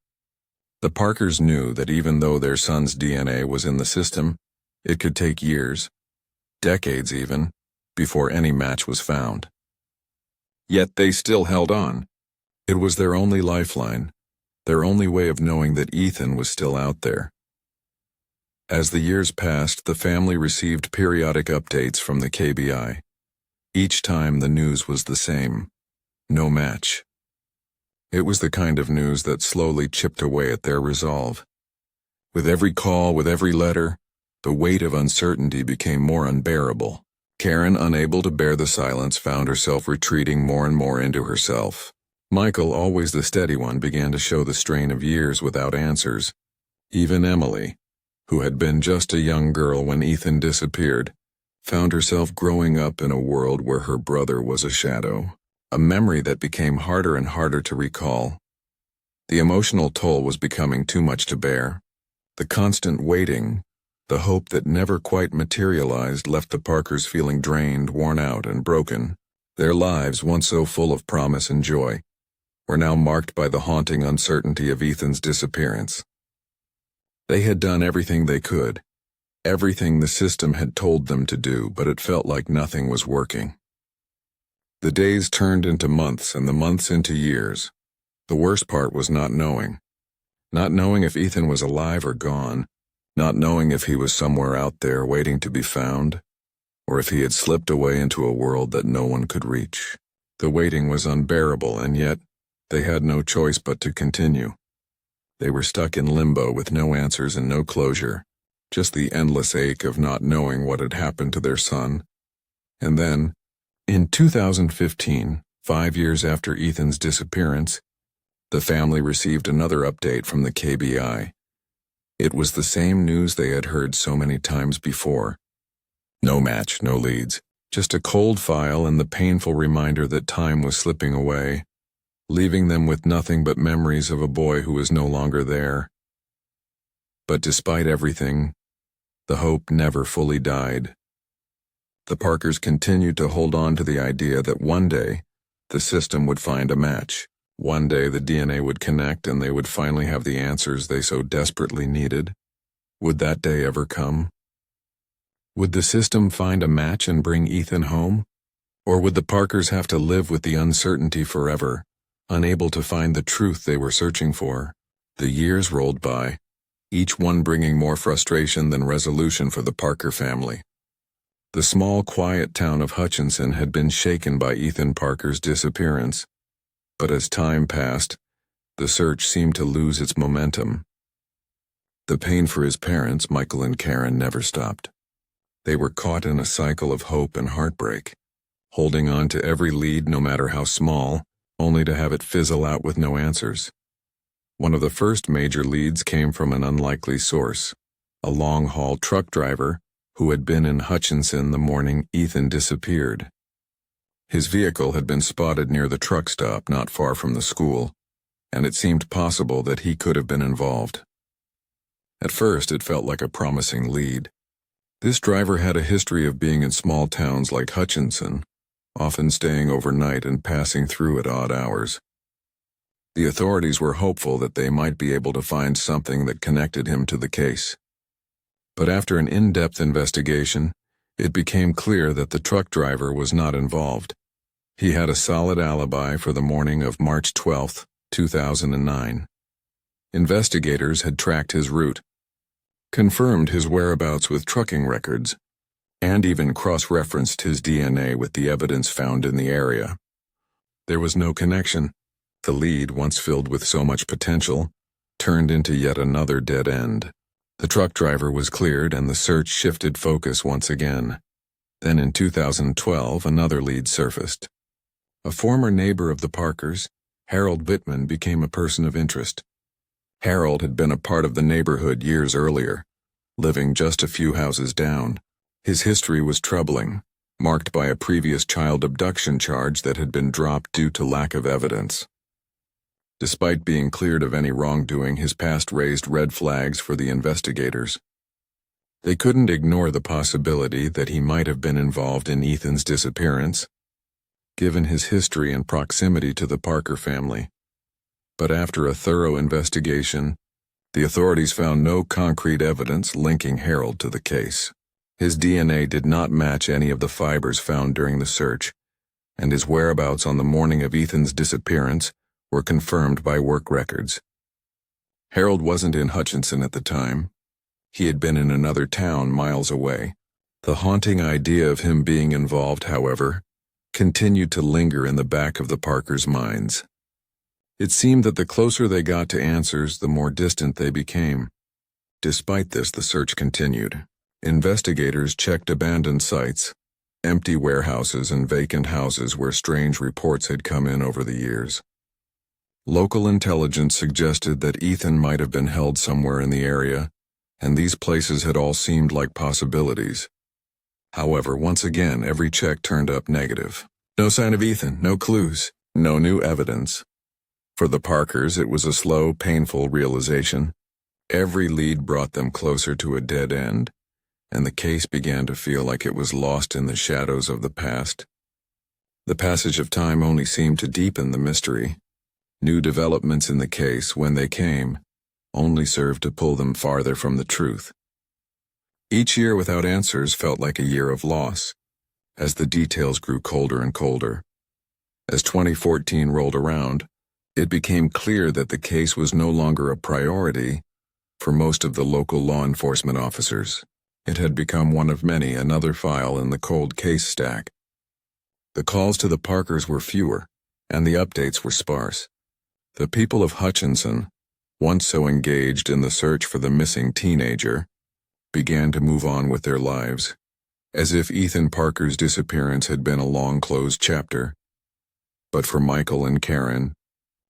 The Parkers knew that even though their son's DNA was in the system, it could take years, decades even, before any match was found. Yet they still held on. It was their only lifeline, their only way of knowing that Ethan was still out there. As the years passed, the family received periodic updates from the KBI. Each time the news was the same: no match. It was the kind of news that slowly chipped away at their resolve. With every call, with every letter, the weight of uncertainty became more unbearable. Karen, unable to bear the silence, found herself retreating more and more into herself. Michael, always the steady one, began to show the strain of years without answers. Even Emily, who had been just a young girl when Ethan disappeared, found herself growing up in a world where her brother was a shadow, a memory that became harder and harder to recall. The emotional toll was becoming too much to bear. The constant waiting, the hope that never quite materialized, left the Parkers feeling drained, worn out, and broken. Their lives, once so full of promise and joy, were now marked by the haunting uncertainty of Ethan's disappearance. They had done everything they could, everything the system had told them to do, but it felt like nothing was working. The days turned into months and the months into years. The worst part was not knowing. Not knowing if Ethan was alive or gone, not knowing if he was somewhere out there waiting to be found, or if he had slipped away into a world that no one could reach. The waiting was unbearable, and yet they had no choice but to continue. They were stuck in limbo with no answers and no closure, just the endless ache of not knowing what had happened to their son. And then, in 2015, 5 years after Ethan's disappearance, the family received another update from the KBI. It was the same news they had heard so many times before. No match, no leads, just a cold file and the painful reminder that time was slipping away, leaving them with nothing but memories of a boy who was no longer there. But despite everything, the hope never fully died. The Parkers continued to hold on to the idea that one day the system would find a match. One day the DNA would connect and they would finally have the answers they so desperately needed. Would that day ever come? Would the system find a match and bring Ethan home? Or would the Parkers have to live with the uncertainty forever, unable to find the truth they were searching for? The years rolled by, each one bringing more frustration than resolution for the Parker family. The small, quiet town of Hutchinson had been shaken by Ethan Parker's disappearance. But as time passed, the search seemed to lose its momentum. The pain for his parents, Michael and Karen, never stopped. They were caught in a cycle of hope and heartbreak, holding on to every lead, no matter how small, only to have it fizzle out with no answers. One of the first major leads came from an unlikely source, a long-haul truck driver who had been in Hutchinson the morning Ethan disappeared. His vehicle had been spotted near the truck stop not far from the school, and it seemed possible that he could have been involved. At first, it felt like a promising lead. This driver had a history of being in small towns like Hutchinson, often staying overnight and passing through at odd hours. The authorities were hopeful that they might be able to find something that connected him to the case. But after an in-depth investigation, it became clear that the truck driver was not involved. He had a solid alibi for the morning of March 12, 2009. Investigators had tracked his route, confirmed his whereabouts with trucking records, and even cross-referenced his DNA with the evidence found in the area. There was no connection. The lead, once filled with so much potential, turned into yet another dead end. The truck driver was cleared and the search shifted focus once again. Then in 2012, another lead surfaced. A former neighbor of the Parkers, Harold Whitman, became a person of interest. Harold had been a part of the neighborhood years earlier, living just a few houses down. His history was troubling, marked by a previous child abduction charge that had been dropped due to lack of evidence. Despite being cleared of any wrongdoing, his past raised red flags for the investigators. They couldn't ignore the possibility that he might have been involved in Ethan's disappearance, given his history and proximity to the Parker family. But after a thorough investigation, the authorities found no concrete evidence linking Harold to the case. His DNA did not match any of the fibers found during the search, and his whereabouts on the morning of Ethan's disappearance were confirmed by work records. Harold wasn't in Hutchinson at the time. He had been in another town miles away. The haunting idea of him being involved, however, continued to linger in the back of the Parkers' minds. It seemed that the closer they got to answers, the more distant they became. Despite this, the search continued. Investigators checked abandoned sites, empty warehouses, and vacant houses where strange reports had come in over the years. Local intelligence suggested that Ethan might have been held somewhere in the area, and these places had all seemed like possibilities. However, once again, every check turned up negative. No sign of Ethan, no clues, no new evidence. For the Parkers, it was a slow, painful realization. Every lead brought them closer to a dead end, and the case began to feel like it was lost in the shadows of the past. The passage of time only seemed to deepen the mystery. New developments in the case, when they came, only served to pull them farther from the truth. Each year without answers felt like a year of loss, as the details grew colder and colder. As 2014 rolled around, it became clear that the case was no longer a priority for most of the local law enforcement officers. It had become one of many, another file in the cold case stack. The calls to the Parkers were fewer, and the updates were sparse. The people of Hutchinson, once so engaged in the search for the missing teenager, began to move on with their lives, as if Ethan Parker's disappearance had been a long closed chapter. But for Michael and Karen,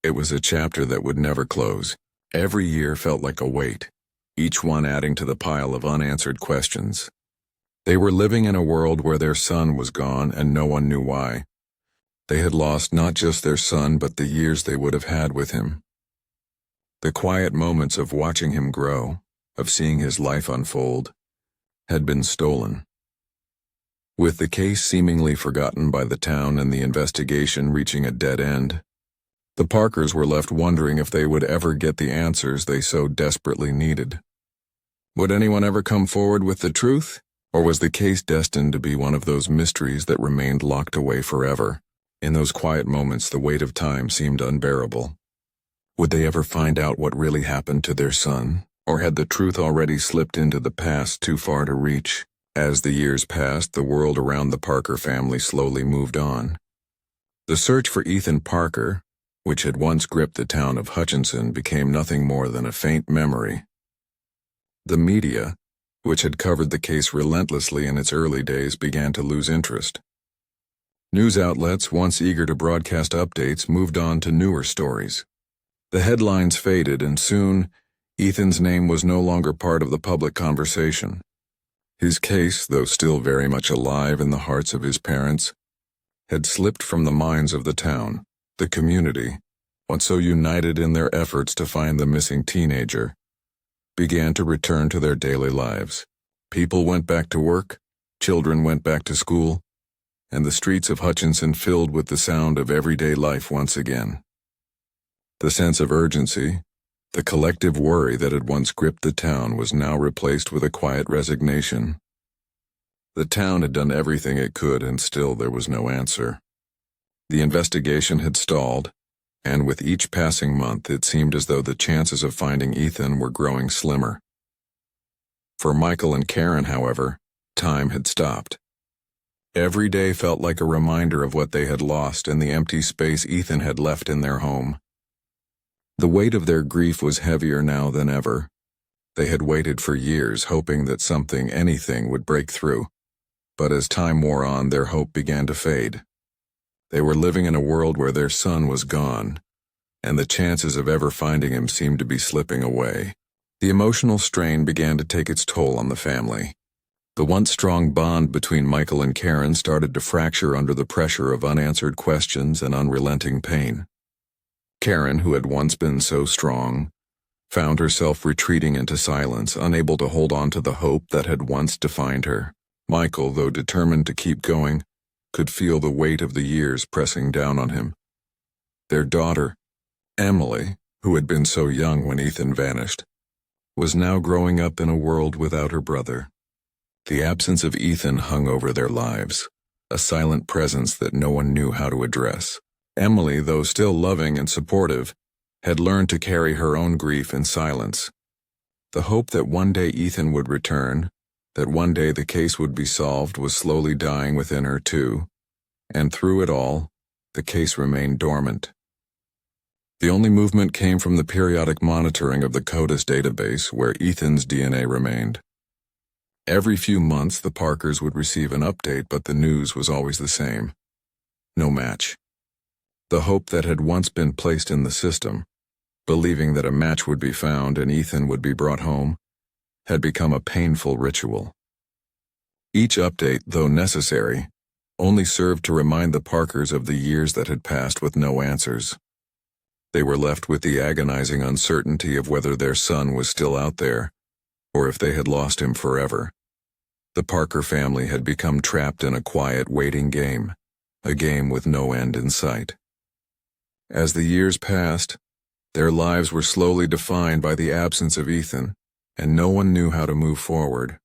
it was a chapter that would never close. Every year felt like a weight, each one adding to the pile of unanswered questions. They were living in a world where their son was gone and no one knew why. They had lost not just their son, but the years they would have had with him. The quiet moments of watching him grow, of seeing his life unfold, had been stolen. With the case seemingly forgotten by the town and the investigation reaching a dead end, the Parkers were left wondering if they would ever get the answers they so desperately needed. Would anyone ever come forward with the truth, or was the case destined to be one of those mysteries that remained locked away forever? In those quiet moments, the weight of time seemed unbearable. Would they ever find out what really happened to their son, or had the truth already slipped into the past too far to reach? As the years passed, the world around the Parker family slowly moved on. The search for Ethan Parker, which had once gripped the town of Hutchinson, became nothing more than a faint memory. The media, which had covered the case relentlessly in its early days, began to lose interest. News outlets, once eager to broadcast updates, moved on to newer stories. The headlines faded, and soon, Ethan's name was no longer part of the public conversation. His case, though still very much alive in the hearts of his parents, had slipped from the minds of the town, the community, once so united in their efforts to find the missing teenager. began to return to their daily lives. People went back to work, children went back to school, and the streets of Hutchinson filled with the sound of everyday life once again. The sense of urgency, the collective worry that had once gripped the town, was now replaced with a quiet resignation. The town had done everything it could, and still there was no answer. The investigation had stalled, and with each passing month it seemed as though the chances of finding Ethan were growing slimmer. For Michael and Karen, however, time had stopped. Every day felt like a reminder of what they had lost and the empty space Ethan had left in their home. The weight of their grief was heavier now than ever. They had waited for years, hoping that something, anything, would break through. But as time wore on, their hope began to fade. They were living in a world where their son was gone, and the chances of ever finding him seemed to be slipping away. The emotional strain began to take its toll on the family. The once strong bond between Michael and Karen started to fracture under the pressure of unanswered questions and unrelenting pain. Karen, who had once been so strong, found herself retreating into silence, unable to hold on to the hope that had once defined her. Michael, though determined to keep going, could feel the weight of the years pressing down on him. Their daughter, Emily, who had been so young when Ethan vanished, was now growing up in a world without her brother. The absence of Ethan hung over their lives, a silent presence that no one knew how to address. Emily, though still loving and supportive, had learned to carry her own grief in silence. The hope that one day Ethan would return, that one day the case would be solved, was slowly dying within her too, and through it all, the case remained dormant. The only movement came from the periodic monitoring of the CODIS database, where Ethan's DNA remained. Every few months the Parkers would receive an update, but the news was always the same. No match. The hope that had once been placed in the system, believing that a match would be found and Ethan would be brought home, had become a painful ritual. Each update, though necessary, only served to remind the Parkers of the years that had passed with no answers. They were left with the agonizing uncertainty of whether their son was still out there, or if they had lost him forever. The Parker family had become trapped in a quiet, waiting game, a game with no end in sight. As the years passed, their lives were slowly defined by the absence of Ethan, and no one knew how to move forward.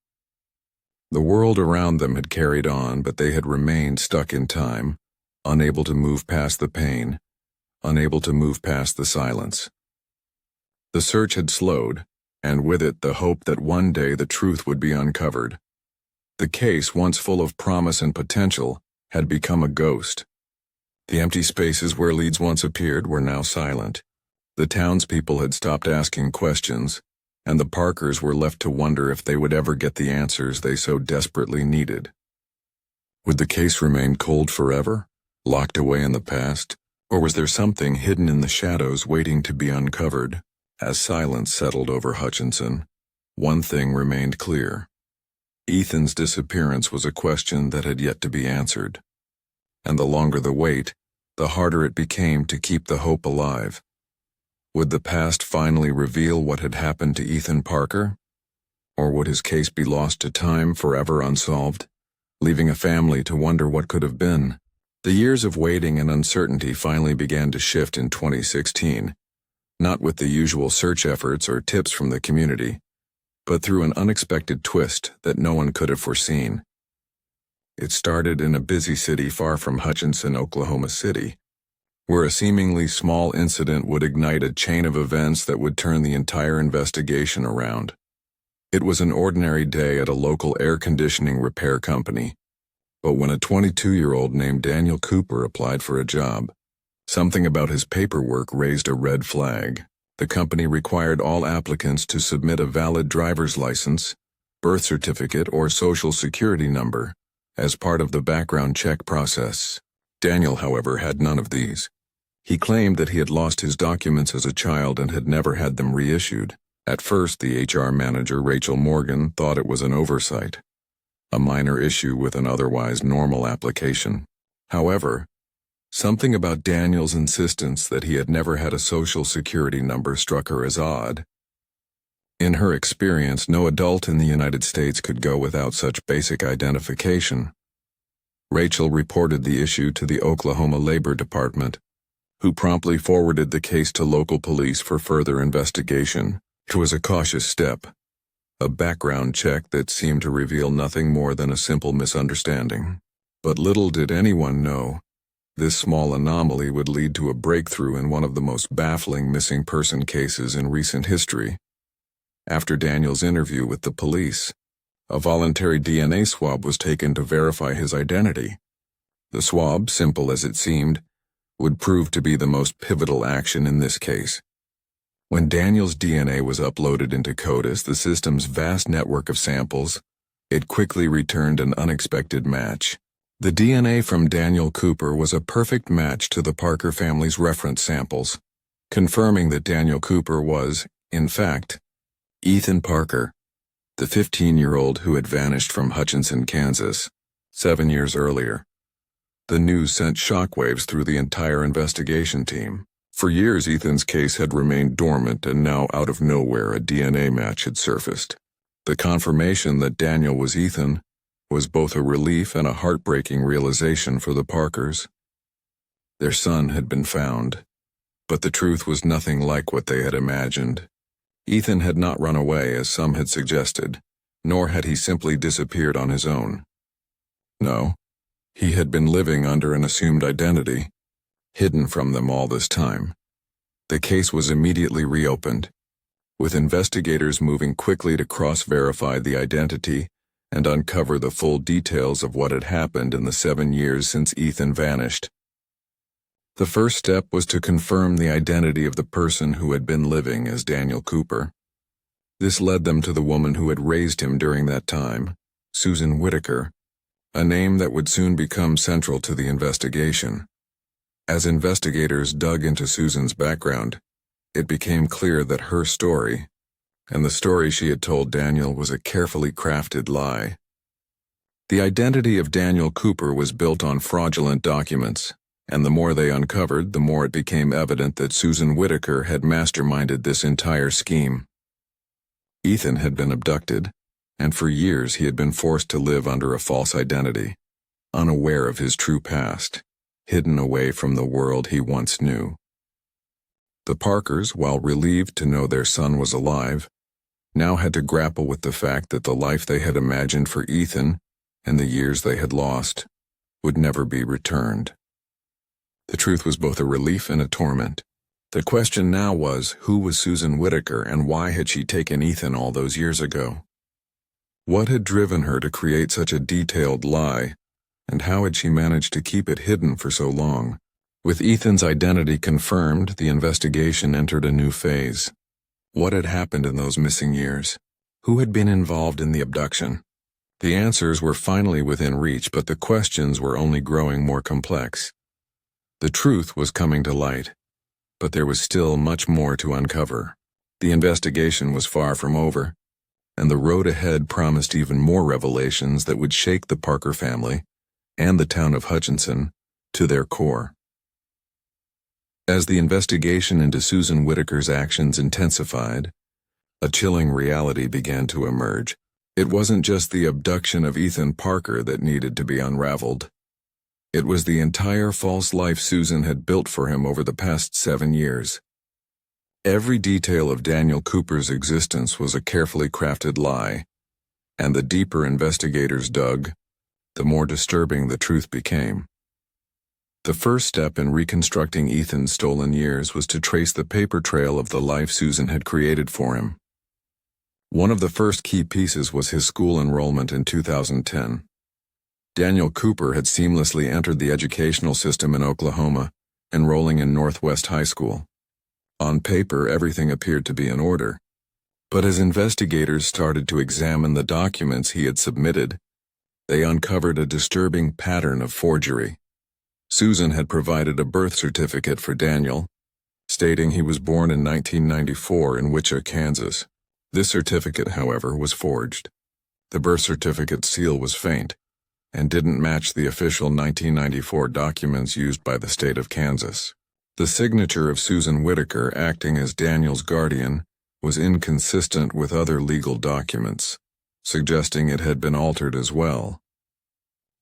The world around them had carried on, but they had remained stuck in time, unable to move past the pain, unable to move past the silence. The search had slowed, and with it the hope that one day the truth would be uncovered. The case, once full of promise and potential, had become a ghost. The empty spaces where leads once appeared were now silent. The townspeople had stopped asking questions, and the Parkers were left to wonder if they would ever get the answers they so desperately needed. Would the case remain cold forever, locked away in the past, or was there something hidden in the shadows waiting to be uncovered? As silence settled over Hutchinson, one thing remained clear. Ethan's disappearance was a question that had yet to be answered. And the longer the wait, the harder it became to keep the hope alive. Would the past finally reveal what had happened to Ethan Parker? Or would his case be lost to time, forever unsolved, leaving a family to wonder what could have been? The years of waiting and uncertainty finally began to shift in 2016, not with the usual search efforts or tips from the community, but through an unexpected twist that no one could have foreseen. It started in a busy city far from Hutchinson, Oklahoma City, where a seemingly small incident would ignite a chain of events that would turn the entire investigation around. It was an ordinary day at a local air conditioning repair company, but when a 22-year-old named Daniel Cooper applied for a job, something about his paperwork raised a red flag. The company required all applicants to submit a valid driver's license, birth certificate, or social security number as part of the background check process. Daniel, however, had none of these. He claimed that he had lost his documents as a child and had never had them reissued. At first, the HR manager, Rachel Morgan, thought it was an oversight, a minor issue with an otherwise normal application. However, something about Daniel's insistence that he had never had a social security number struck her as odd. In her experience, no adult in the United States could go without such basic identification. Rachel reported the issue to the Oklahoma Labor Department, who promptly forwarded the case to local police for further investigation. It was a cautious step, a background check that seemed to reveal nothing more than a simple misunderstanding. But little did anyone know, this small anomaly would lead to a breakthrough in one of the most baffling missing person cases in recent history. After Daniel's interview with the police, a voluntary DNA swab was taken to verify his identity. The swab, simple as it seemed, would prove to be the most pivotal action in this case. When Daniel's DNA was uploaded into CODIS, the system's vast network of samples, it quickly returned an unexpected match. The DNA from Daniel Cooper was a perfect match to the Parker family's reference samples, confirming that Daniel Cooper was, in fact, Ethan Parker, the 15-year-old who had vanished from Hutchinson, Kansas, 7 years earlier. The news sent shockwaves through the entire investigation team. For years, Ethan's case had remained dormant, and now, out of nowhere, a DNA match had surfaced. The confirmation that Daniel was Ethan was both a relief and a heartbreaking realization for the Parkers. Their son had been found, but the truth was nothing like what they had imagined. Ethan had not run away, as some had suggested, nor had he simply disappeared on his own. No, he had been living under an assumed identity, hidden from them all this time. The case was immediately reopened, with investigators moving quickly to cross-verify the identity and uncover the full details of what had happened in the 7 years since Ethan vanished. The first step was to confirm the identity of the person who had been living as Daniel Cooper. This led them to the woman who had raised him during that time, Susan Whitaker, a name that would soon become central to the investigation. As investigators dug into Susan's background, it became clear that her story, and the story she had told Daniel, was a carefully crafted lie. The identity of Daniel Cooper was built on fraudulent documents, and the more they uncovered, the more it became evident that Susan Whitaker had masterminded this entire scheme. Ethan had been abducted, and for years he had been forced to live under a false identity, unaware of his true past, hidden away from the world he once knew. The Parkers, while relieved to know their son was alive, now had to grapple with the fact that the life they had imagined for Ethan and the years they had lost would never be returned. The truth was both a relief and a torment. The question now was, who was Susan Whitaker, and why had she taken Ethan all those years ago? What had driven her to create such a detailed lie, and how had she managed to keep it hidden for so long? With Ethan's identity confirmed, the investigation entered a new phase. What had happened in those missing years? Who had been involved in the abduction? The answers were finally within reach, but the questions were only growing more complex. The truth was coming to light, but there was still much more to uncover. The investigation was far from over, and the road ahead promised even more revelations that would shake the Parker family and the town of Hutchinson to their core. As the investigation into Susan Whitaker's actions intensified, a chilling reality began to emerge. It wasn't just the abduction of Ethan Parker that needed to be unraveled. It was the entire false life Susan had built for him over the past 7 years. Every detail of Daniel Cooper's existence was a carefully crafted lie, and the deeper investigators dug, the more disturbing the truth became. The first step in reconstructing Ethan's stolen years was to trace the paper trail of the life Susan had created for him. One of the first key pieces was his school enrollment in 2010. Daniel Cooper had seamlessly entered the educational system in Oklahoma, enrolling in Northwest High School. On paper, everything appeared to be in order, but as investigators started to examine the documents he had submitted, they uncovered a disturbing pattern of forgery. Susan had provided a birth certificate for Daniel, stating he was born in 1994 in Wichita, Kansas. This certificate, however, was forged. The birth certificate seal was faint, and didn't match the official 1994 documents used by the state of Kansas. The signature of Susan Whitaker, acting as Daniel's guardian, was inconsistent with other legal documents, suggesting it had been altered as well.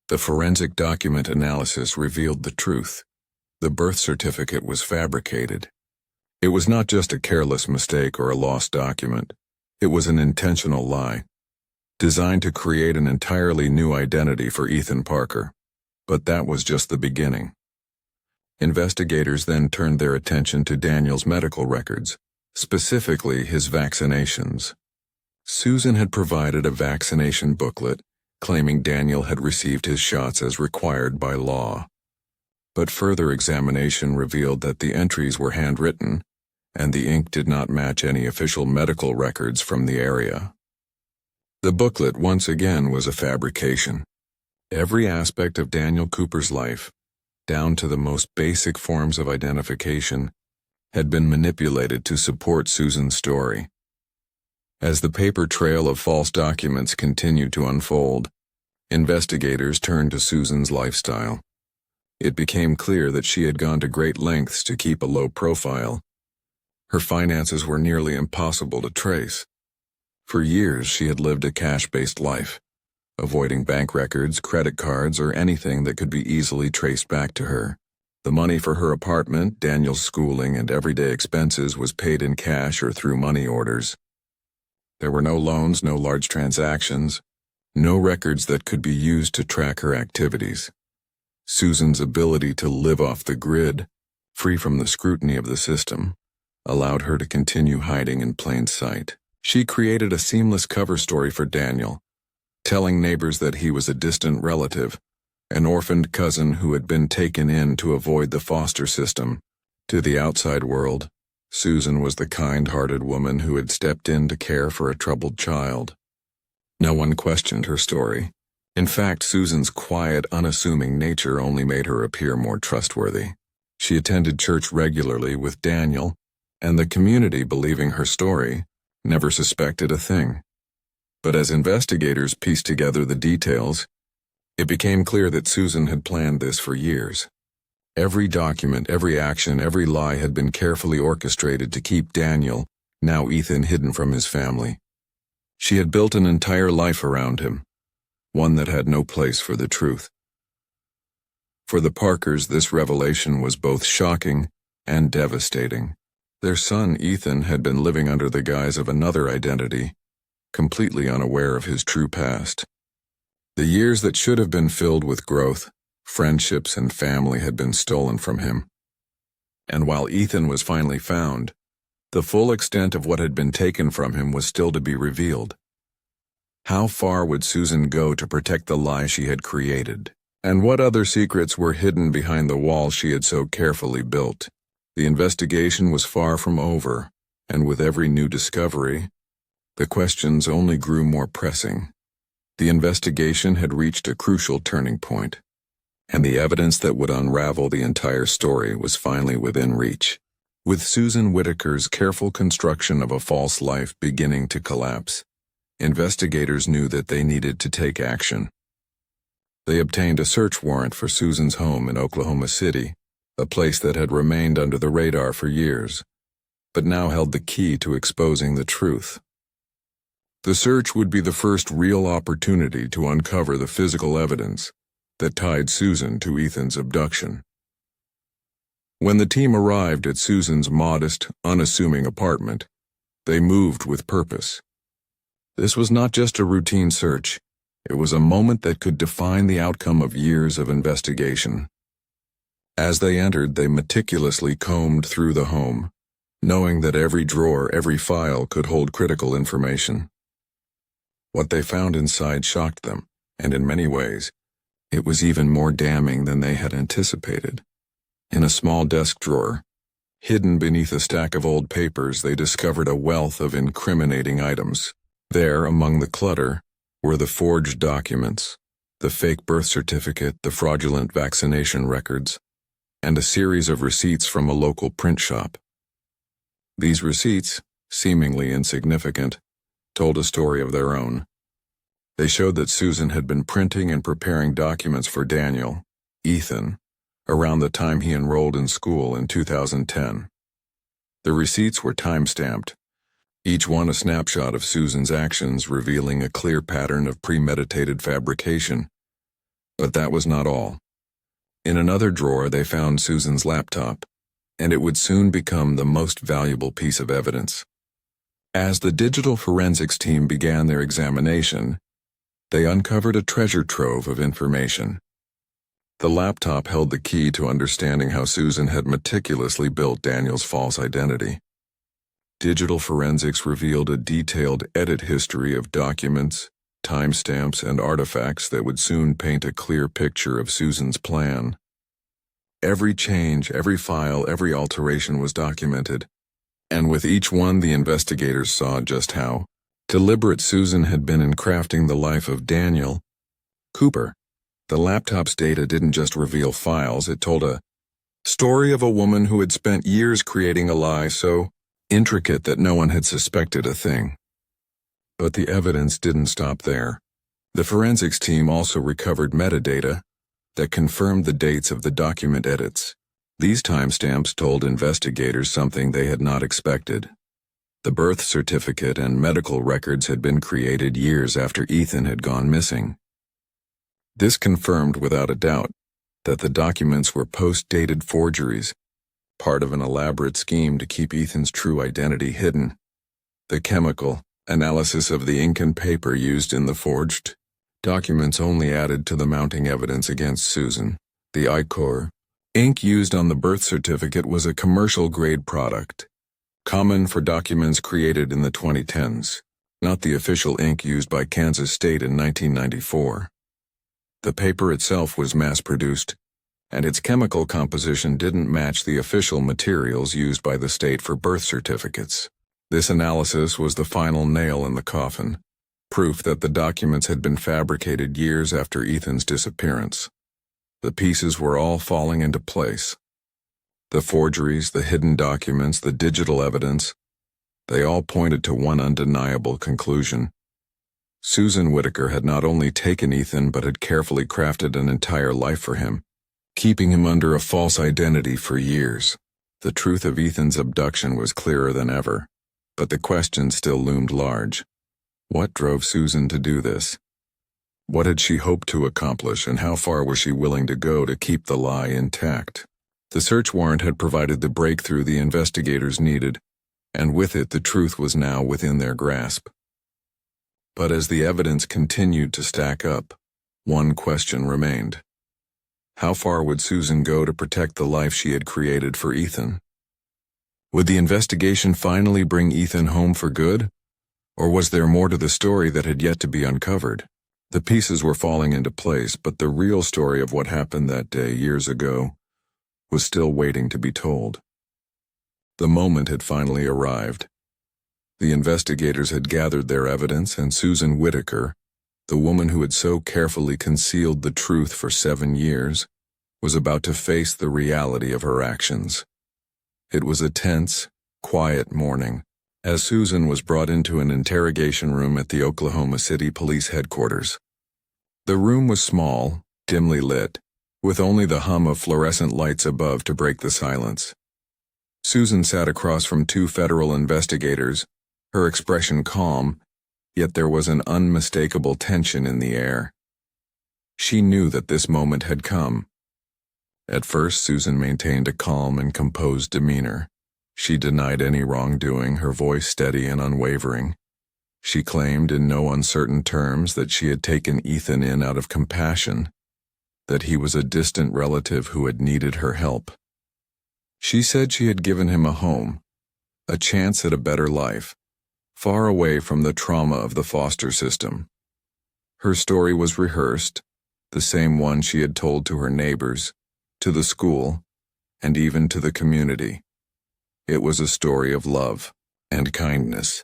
The forensic document analysis revealed the truth. The birth certificate was fabricated. It was not just a careless mistake or a lost document. It was an intentional lie, designed to create an entirely new identity for Ethan Parker. But that was just the beginning. Investigators then turned their attention to Daniel's medical records, specifically his vaccinations. Susan had provided a vaccination booklet claiming Daniel had received his shots as required by law. But further examination revealed that the entries were handwritten, and the ink did not match any official medical records from the area. The booklet once again was a fabrication. Every aspect of Daniel Cooper's life, down to the most basic forms of identification, had been manipulated to support Susan's story. As the paper trail of false documents continued to unfold, investigators turned to Susan's lifestyle. It became clear that she had gone to great lengths to keep a low profile. Her finances were nearly impossible to trace. For years, she had lived a cash-based life, avoiding bank records, credit cards, or anything that could be easily traced back to her. The money for her apartment, Daniel's schooling, and everyday expenses was paid in cash or through money orders. There were no loans, no large transactions, no records that could be used to track her activities. Susan's ability to live off the grid, free from the scrutiny of the system, allowed her to continue hiding in plain sight. She created a seamless cover story for Daniel, telling neighbors that he was a distant relative, an orphaned cousin who had been taken in to avoid the foster system. To the outside world, Susan was the kind-hearted woman who had stepped in to care for a troubled child. No one questioned her story. In fact, Susan's quiet, unassuming nature only made her appear more trustworthy. She attended church regularly with Daniel, and the community, believing her story, never suspected a thing. But as investigators pieced together the details, it became clear that Susan had planned this for years. Every document, every action, every lie had been carefully orchestrated to keep Daniel, now Ethan, hidden from his family. She had built an entire life around him, one that had no place for the truth. For the Parkers, this revelation was both shocking and devastating. Their son, Ethan, had been living under the guise of another identity, completely unaware of his true past. The years that should have been filled with growth, friendships, and family had been stolen from him. And while Ethan was finally found, the full extent of what had been taken from him was still to be revealed. How far would Susan go to protect the lie she had created? And what other secrets were hidden behind the wall she had so carefully built? The investigation was far from over, and with every new discovery, the questions only grew more pressing. The investigation had reached a crucial turning point, and the evidence that would unravel the entire story was finally within reach. With Susan Whitaker's careful construction of a false life beginning to collapse, investigators knew that they needed to take action. They obtained a search warrant for Susan's home in Oklahoma City, a place that had remained under the radar for years, but now held the key to exposing the truth. The search would be the first real opportunity to uncover the physical evidence that tied Susan to Ethan's abduction. When the team arrived at Susan's modest, unassuming apartment, they moved with purpose. This was not just a routine search. It was a moment that could define the outcome of years of investigation. As they entered, they meticulously combed through the home, knowing that every drawer, every file could hold critical information. What they found inside shocked them, and in many ways, it was even more damning than they had anticipated. In a small desk drawer, hidden beneath a stack of old papers, they discovered a wealth of incriminating items. There, among the clutter, were the forged documents, the fake birth certificate, the fraudulent vaccination records, and a series of receipts from a local print shop. These receipts, seemingly insignificant, told a story of their own. They showed that Susan had been printing and preparing documents for Daniel, Ethan, around the time he enrolled in school in 2010. The receipts were time-stamped, each one a snapshot of Susan's actions revealing a clear pattern of premeditated fabrication. But that was not all. In another drawer they found Susan's laptop, and it would soon become the most valuable piece of evidence. As the digital forensics team began their examination, they uncovered a treasure trove of information. The laptop held the key to understanding how Susan had meticulously built Daniel's false identity. Digital forensics revealed a detailed edit history of documents, timestamps, and artifacts that would soon paint a clear picture of Susan's plan. Every change, every file, every alteration was documented, and with each one the investigators saw just how deliberate Susan had been in crafting the life of Daniel Cooper. The laptop's data didn't just reveal files, it told a story of a woman who had spent years creating a lie so intricate that no one had suspected a thing. But the evidence didn't stop there. The forensics team also recovered metadata that confirmed the dates of the document edits. These timestamps told investigators something they had not expected. The birth certificate and medical records had been created years after Ethan had gone missing. This confirmed without a doubt that the documents were post-dated forgeries, part of an elaborate scheme to keep Ethan's true identity hidden. The chemical analysis of the ink and paper used in the forged documents only added to the mounting evidence against Susan. The ichor ink used on the birth certificate was a commercial-grade product, common for documents created in the 2010s, not the official ink used by Kansas State in 1994. The paper itself was mass-produced, and its chemical composition didn't match the official materials used by the state for birth certificates. This analysis was the final nail in the coffin, proof that the documents had been fabricated years after Ethan's disappearance. The pieces were all falling into place. The forgeries, the hidden documents, the digital evidence, they all pointed to one undeniable conclusion. Susan Whitaker had not only taken Ethan but had carefully crafted an entire life for him, keeping him under a false identity for years. The truth of Ethan's abduction was clearer than ever, but the question still loomed large. What drove Susan to do this? What had she hoped to accomplish, and how far was she willing to go to keep the lie intact? The search warrant had provided the breakthrough the investigators needed, and with it the truth was now within their grasp. But as the evidence continued to stack up, one question remained. How far would Susan go to protect the life she had created for Ethan? Would the investigation finally bring Ethan home for good? Or was there more to the story that had yet to be uncovered? The pieces were falling into place, but the real story of what happened that day years ago was still waiting to be told. The moment had finally arrived. The investigators had gathered their evidence, and Susan Whitaker, the woman who had so carefully concealed the truth for 7 years, was about to face the reality of her actions. It was a tense, quiet morning, as Susan was brought into an interrogation room at the Oklahoma City Police Headquarters. The room was small, dimly lit, with only the hum of fluorescent lights above to break the silence. Susan sat across from 2 federal investigators, her expression calm, yet there was an unmistakable tension in the air. She knew that this moment had come. At first, Susan maintained a calm and composed demeanor. She denied any wrongdoing, her voice steady and unwavering. She claimed in no uncertain terms that she had taken Ethan in out of compassion, that he was a distant relative who had needed her help. She said she had given him a home, a chance at a better life, far away from the trauma of the foster system. Her story was rehearsed, the same one she had told to her neighbors, to the school, and even to the community. It was a story of love and kindness,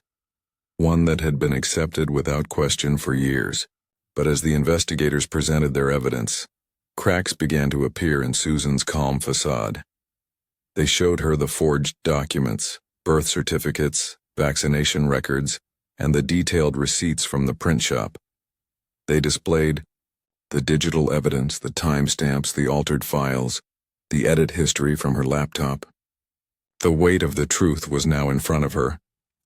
one that had been accepted without question for years. But as the investigators presented their evidence, cracks began to appear in Susan's calm facade. They showed her the forged documents, birth certificates, vaccination records, and the detailed receipts from the print shop. They displayed the digital evidence, the timestamps, the altered files, the edit history from her laptop. The weight of the truth was now in front of her,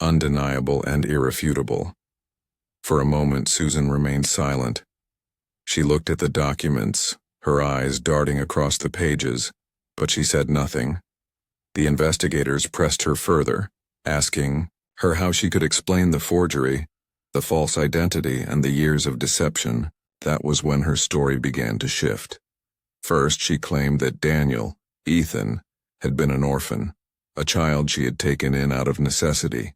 undeniable and irrefutable. For a moment, Susan remained silent. She looked at the documents, her eyes darting across the pages, but she said nothing. The investigators pressed her further, asking her how she could explain the forgery, the false identity, and the years of deception. That was when her story began to shift. First, she claimed that Daniel, Ethan, had been an orphan, a child she had taken in out of necessity.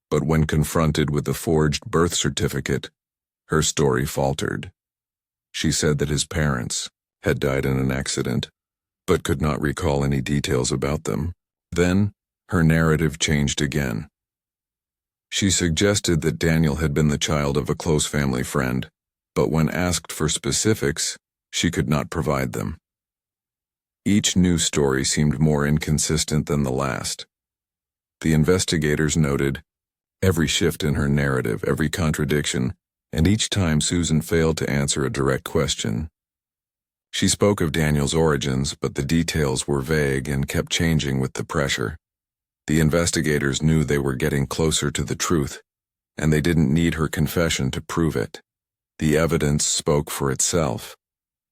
But when confronted with the forged birth certificate, her story faltered. She said that his parents had died in an accident, but could not recall any details about them. Then, her narrative changed again. She suggested that Daniel had been the child of a close family friend, but when asked for specifics, she could not provide them. Each new story seemed more inconsistent than the last. The investigators noted every shift in her narrative, every contradiction, and each time Susan failed to answer a direct question. She spoke of Daniel's origins, but the details were vague and kept changing with the pressure. The investigators knew they were getting closer to the truth, and they didn't need her confession to prove it. The evidence spoke for itself.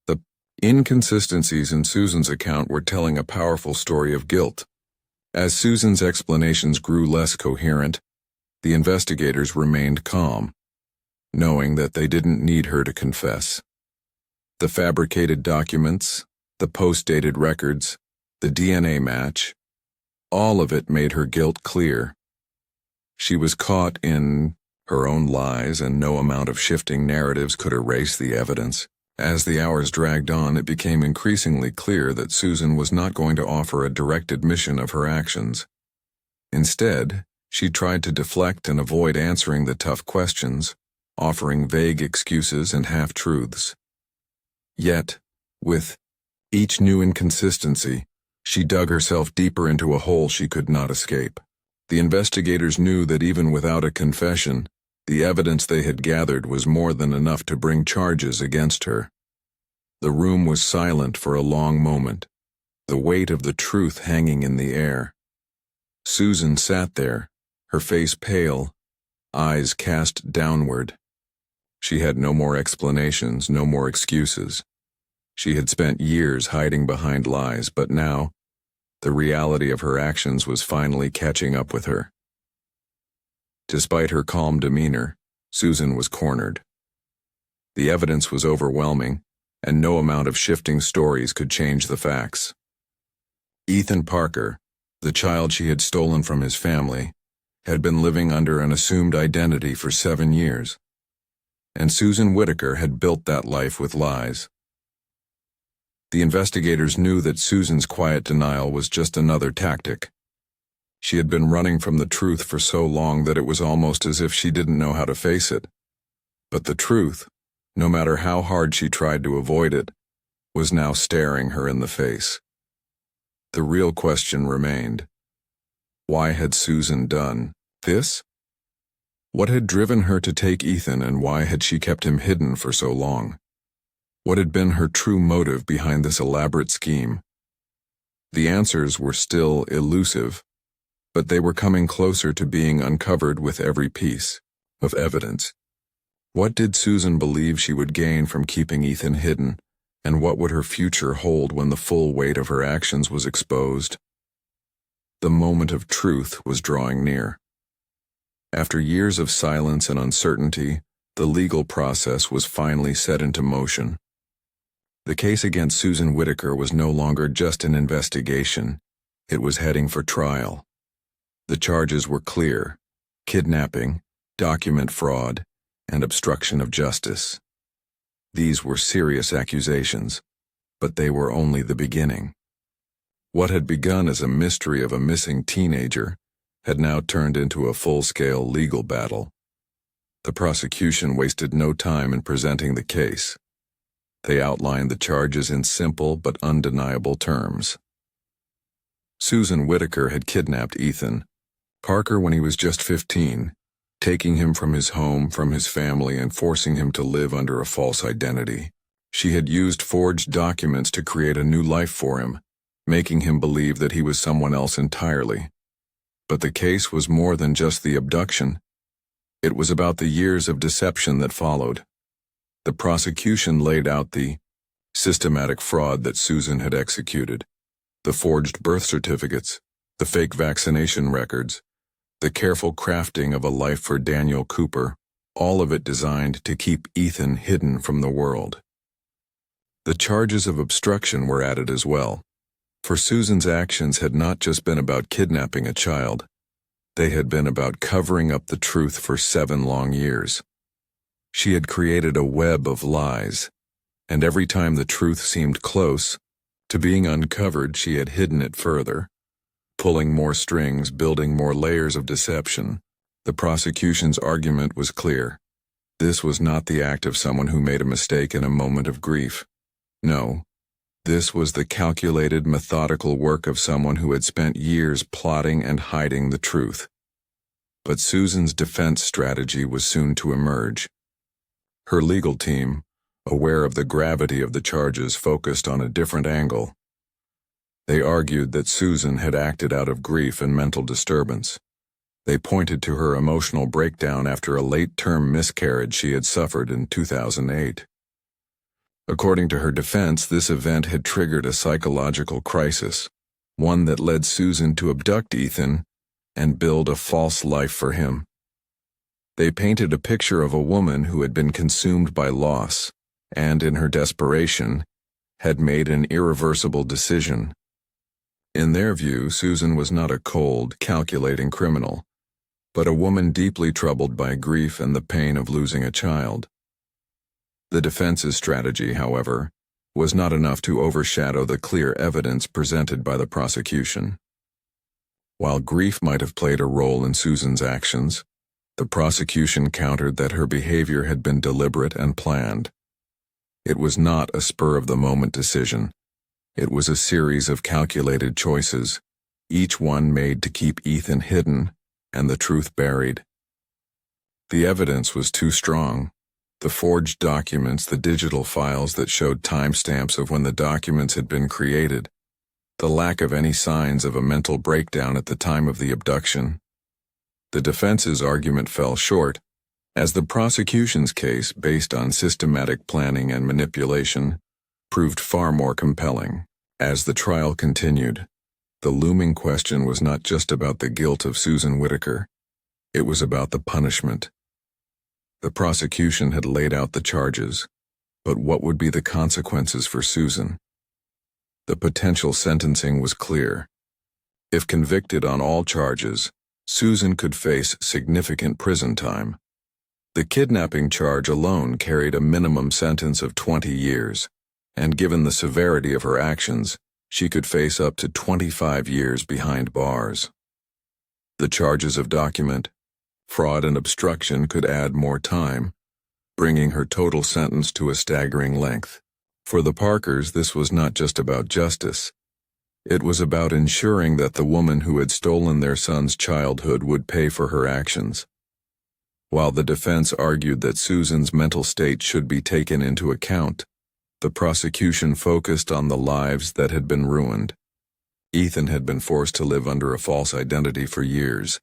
The inconsistencies in Susan's account were telling a powerful story of guilt. As Susan's explanations grew less coherent, the investigators remained calm, knowing that they didn't need her to confess. The fabricated documents, the post-dated records, the DNA match, all of it made her guilt clear. She was caught in her own lies, and no amount of shifting narratives could erase the evidence. As the hours dragged on, it became increasingly clear that Susan was not going to offer a direct admission of her actions. Instead, she tried to deflect and avoid answering the tough questions, offering vague excuses and half-truths. Yet, with each new inconsistency, she dug herself deeper into a hole she could not escape. The investigators knew that even without a confession, the evidence they had gathered was more than enough to bring charges against her. The room was silent for a long moment, the weight of the truth hanging in the air. Susan sat there, her face pale, eyes cast downward. She had no more explanations, no more excuses. She had spent years hiding behind lies, but now, the reality of her actions was finally catching up with her. Despite her calm demeanor, Susan was cornered. The evidence was overwhelming, and no amount of shifting stories could change the facts. Ethan Parker, the child she had stolen from his family, had been living under an assumed identity for 7 years. And Susan Whitaker had built that life with lies. The investigators knew that Susan's quiet denial was just another tactic. She had been running from the truth for so long that it was almost as if she didn't know how to face it. But the truth, no matter how hard she tried to avoid it, was now staring her in the face. The real question remained: why had Susan done this? What had driven her to take Ethan, and why had she kept him hidden for so long? What had been her true motive behind this elaborate scheme? The answers were still elusive, but they were coming closer to being uncovered with every piece of evidence. What did Susan believe she would gain from keeping Ethan hidden, and what would her future hold when the full weight of her actions was exposed? The moment of truth was drawing near. After years of silence and uncertainty, the legal process was finally set into motion. The case against Susan Whitaker was no longer just an investigation. It was heading for trial. The charges were clear: kidnapping, document fraud, and obstruction of justice. These were serious accusations, but they were only the beginning. What had begun as a mystery of a missing teenager had now turned into a full-scale legal battle. The prosecution wasted no time in presenting the case. They outlined the charges in simple but undeniable terms. Susan Whitaker had kidnapped Ethan Parker when he was just 15, taking him from his home, from his family, and forcing him to live under a false identity. She had used forged documents to create a new life for him, making him believe that he was someone else entirely. But the case was more than just the abduction. It was about the years of deception that followed. The prosecution laid out the systematic fraud that Susan had executed, the forged birth certificates, the fake vaccination records, the careful crafting of a life for Daniel Cooper, all of it designed to keep Ethan hidden from the world. The charges of obstruction were added as well, for Susan's actions had not just been about kidnapping a child, they had been about covering up the truth for 7 long years. She had created a web of lies, and every time the truth seemed close to being uncovered, she had hidden it further, pulling more strings, building more layers of deception. The prosecution's argument was clear. This was not the act of someone who made a mistake in a moment of grief. No, this was the calculated, methodical work of someone who had spent years plotting and hiding the truth. But Susan's defense strategy was soon to emerge. Her legal team, aware of the gravity of the charges, focused on a different angle. They argued that Susan had acted out of grief and mental disturbance. They pointed to her emotional breakdown after a late-term miscarriage she had suffered in 2008. According to her defense, this event had triggered a psychological crisis, one that led Susan to abduct Ethan and build a false life for him. They painted a picture of a woman who had been consumed by loss and, in her desperation, had made an irreversible decision. In their view, Susan was not a cold, calculating criminal, but a woman deeply troubled by grief and the pain of losing a child. The defense's strategy, however, was not enough to overshadow the clear evidence presented by the prosecution. While grief might have played a role in Susan's actions, the prosecution countered that her behavior had been deliberate and planned. It was not a spur-of-the-moment decision. It was a series of calculated choices, each one made to keep Ethan hidden and the truth buried. The evidence was too strong. The forged documents, the digital files that showed timestamps of when the documents had been created, the lack of any signs of a mental breakdown at the time of the abduction. The defense's argument fell short, as the prosecution's case, based on systematic planning and manipulation, proved far more compelling. As the trial continued, the looming question was not just about the guilt of Susan Whitaker. It was about the punishment. The prosecution had laid out the charges, but what would be the consequences for Susan? The potential sentencing was clear. If convicted on all charges, Susan could face significant prison time. The kidnapping charge alone carried a minimum sentence of 20 years, and given the severity of her actions, she could face up to 25 years behind bars. The charges of document, fraud, and obstruction could add more time, bringing her total sentence to a staggering length. For the Parkers, this was not just about justice. It was about ensuring that the woman who had stolen their son's childhood would pay for her actions. While the defense argued that Susan's mental state should be taken into account, the prosecution focused on the lives that had been ruined. Ethan had been forced to live under a false identity for years,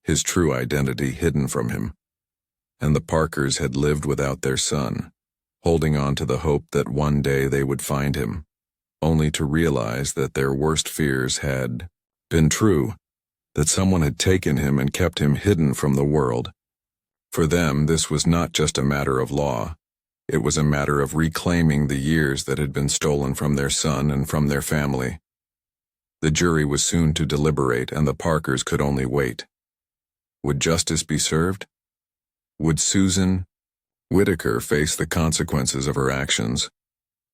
his true identity hidden from him. And the Parkers had lived without their son, holding on to the hope that one day they would find him, only to realize that their worst fears had been true, that someone had taken him and kept him hidden from the world. For them, this was not just a matter of law. It was a matter of reclaiming the years that had been stolen from their son and from their family. The jury was soon to deliberate, and the Parkers could only wait. Would justice be served? Would Susan Whitaker face the consequences of her actions,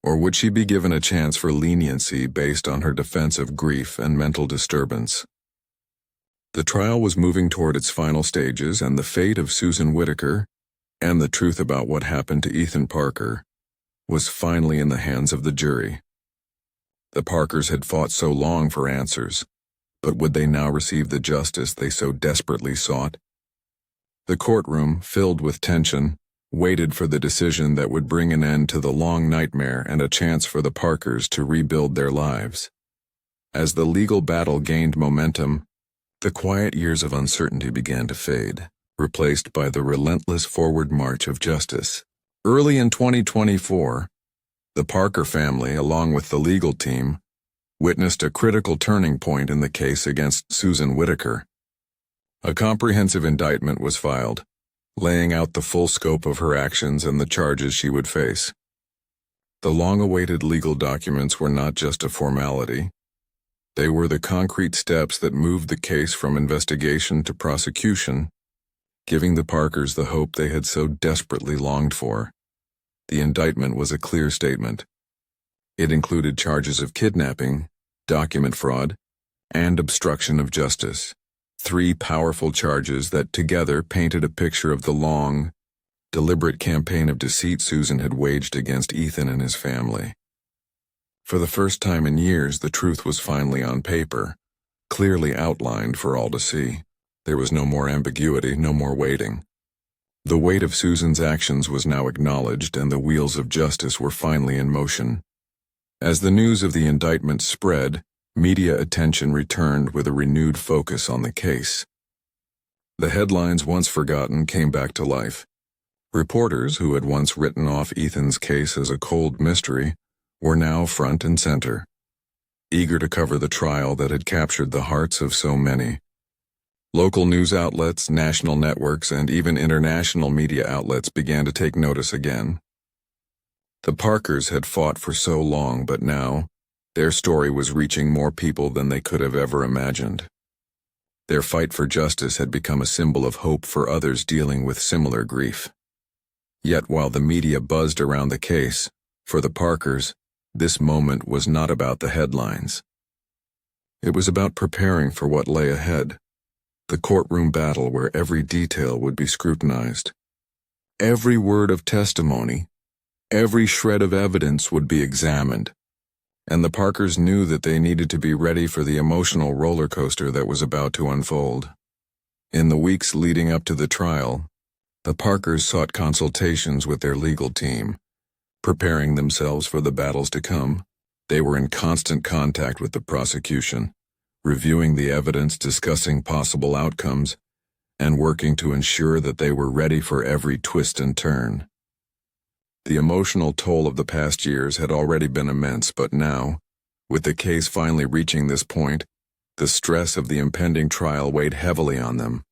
or would she be given a chance for leniency based on her defense of grief and mental disturbance? The trial was moving toward its final stages, and the fate of Susan Whitaker, and the truth about what happened to Ethan Parker, was finally in the hands of the jury. The Parkers had fought so long for answers, but would they now receive the justice they so desperately sought? The courtroom, filled with tension, waited for the decision that would bring an end to the long nightmare and a chance for the Parkers to rebuild their lives. As the legal battle gained momentum, The quiet years of uncertainty began to fade, replaced by the relentless forward march of justice. Early in 2024, the Parker family, along with the legal team, witnessed a critical turning point in the case against Susan Whitaker. A comprehensive indictment was filed, laying out the full scope of her actions and the charges she would face. The long-awaited legal documents were not just a formality. They were the concrete steps that moved the case from investigation to prosecution, giving the Parkers the hope they had so desperately longed for. The indictment was a clear statement. It included charges of kidnapping, document fraud, and obstruction of justice. 3 powerful charges that together painted a picture of the long, deliberate campaign of deceit Susan had waged against Ethan and his family. For the first time in years, the truth was finally on paper, clearly outlined for all to see. There was no more ambiguity, no more waiting. The weight of Susan's actions was now acknowledged, and the wheels of justice were finally in motion. As the news of the indictment spread, media attention returned with a renewed focus on the case. The headlines once forgotten came back to life. Reporters who had once written off Ethan's case as a cold mystery were now front and center, eager to cover the trial that had captured the hearts of so many. Local news outlets, national networks, and even international media outlets began to take notice again. The Parkers had fought for so long, but now, their story was reaching more people than they could have ever imagined. Their fight for justice had become a symbol of hope for others dealing with similar grief. Yet while the media buzzed around the case, for the Parkers, this moment was not about the headlines. It was about preparing for what lay ahead, the courtroom battle where every detail would be scrutinized. Every word of testimony, every shred of evidence would be examined, and the Parkers knew that they needed to be ready for the emotional roller coaster that was about to unfold. In the weeks leading up to the trial, the Parkers sought consultations with their legal team, preparing themselves for the battles to come. They were in constant contact with the prosecution, reviewing the evidence, discussing possible outcomes, and working to ensure that they were ready for every twist and turn. The emotional toll of the past years had already been immense, but now, with the case finally reaching this point, the stress of the impending trial weighed heavily on them.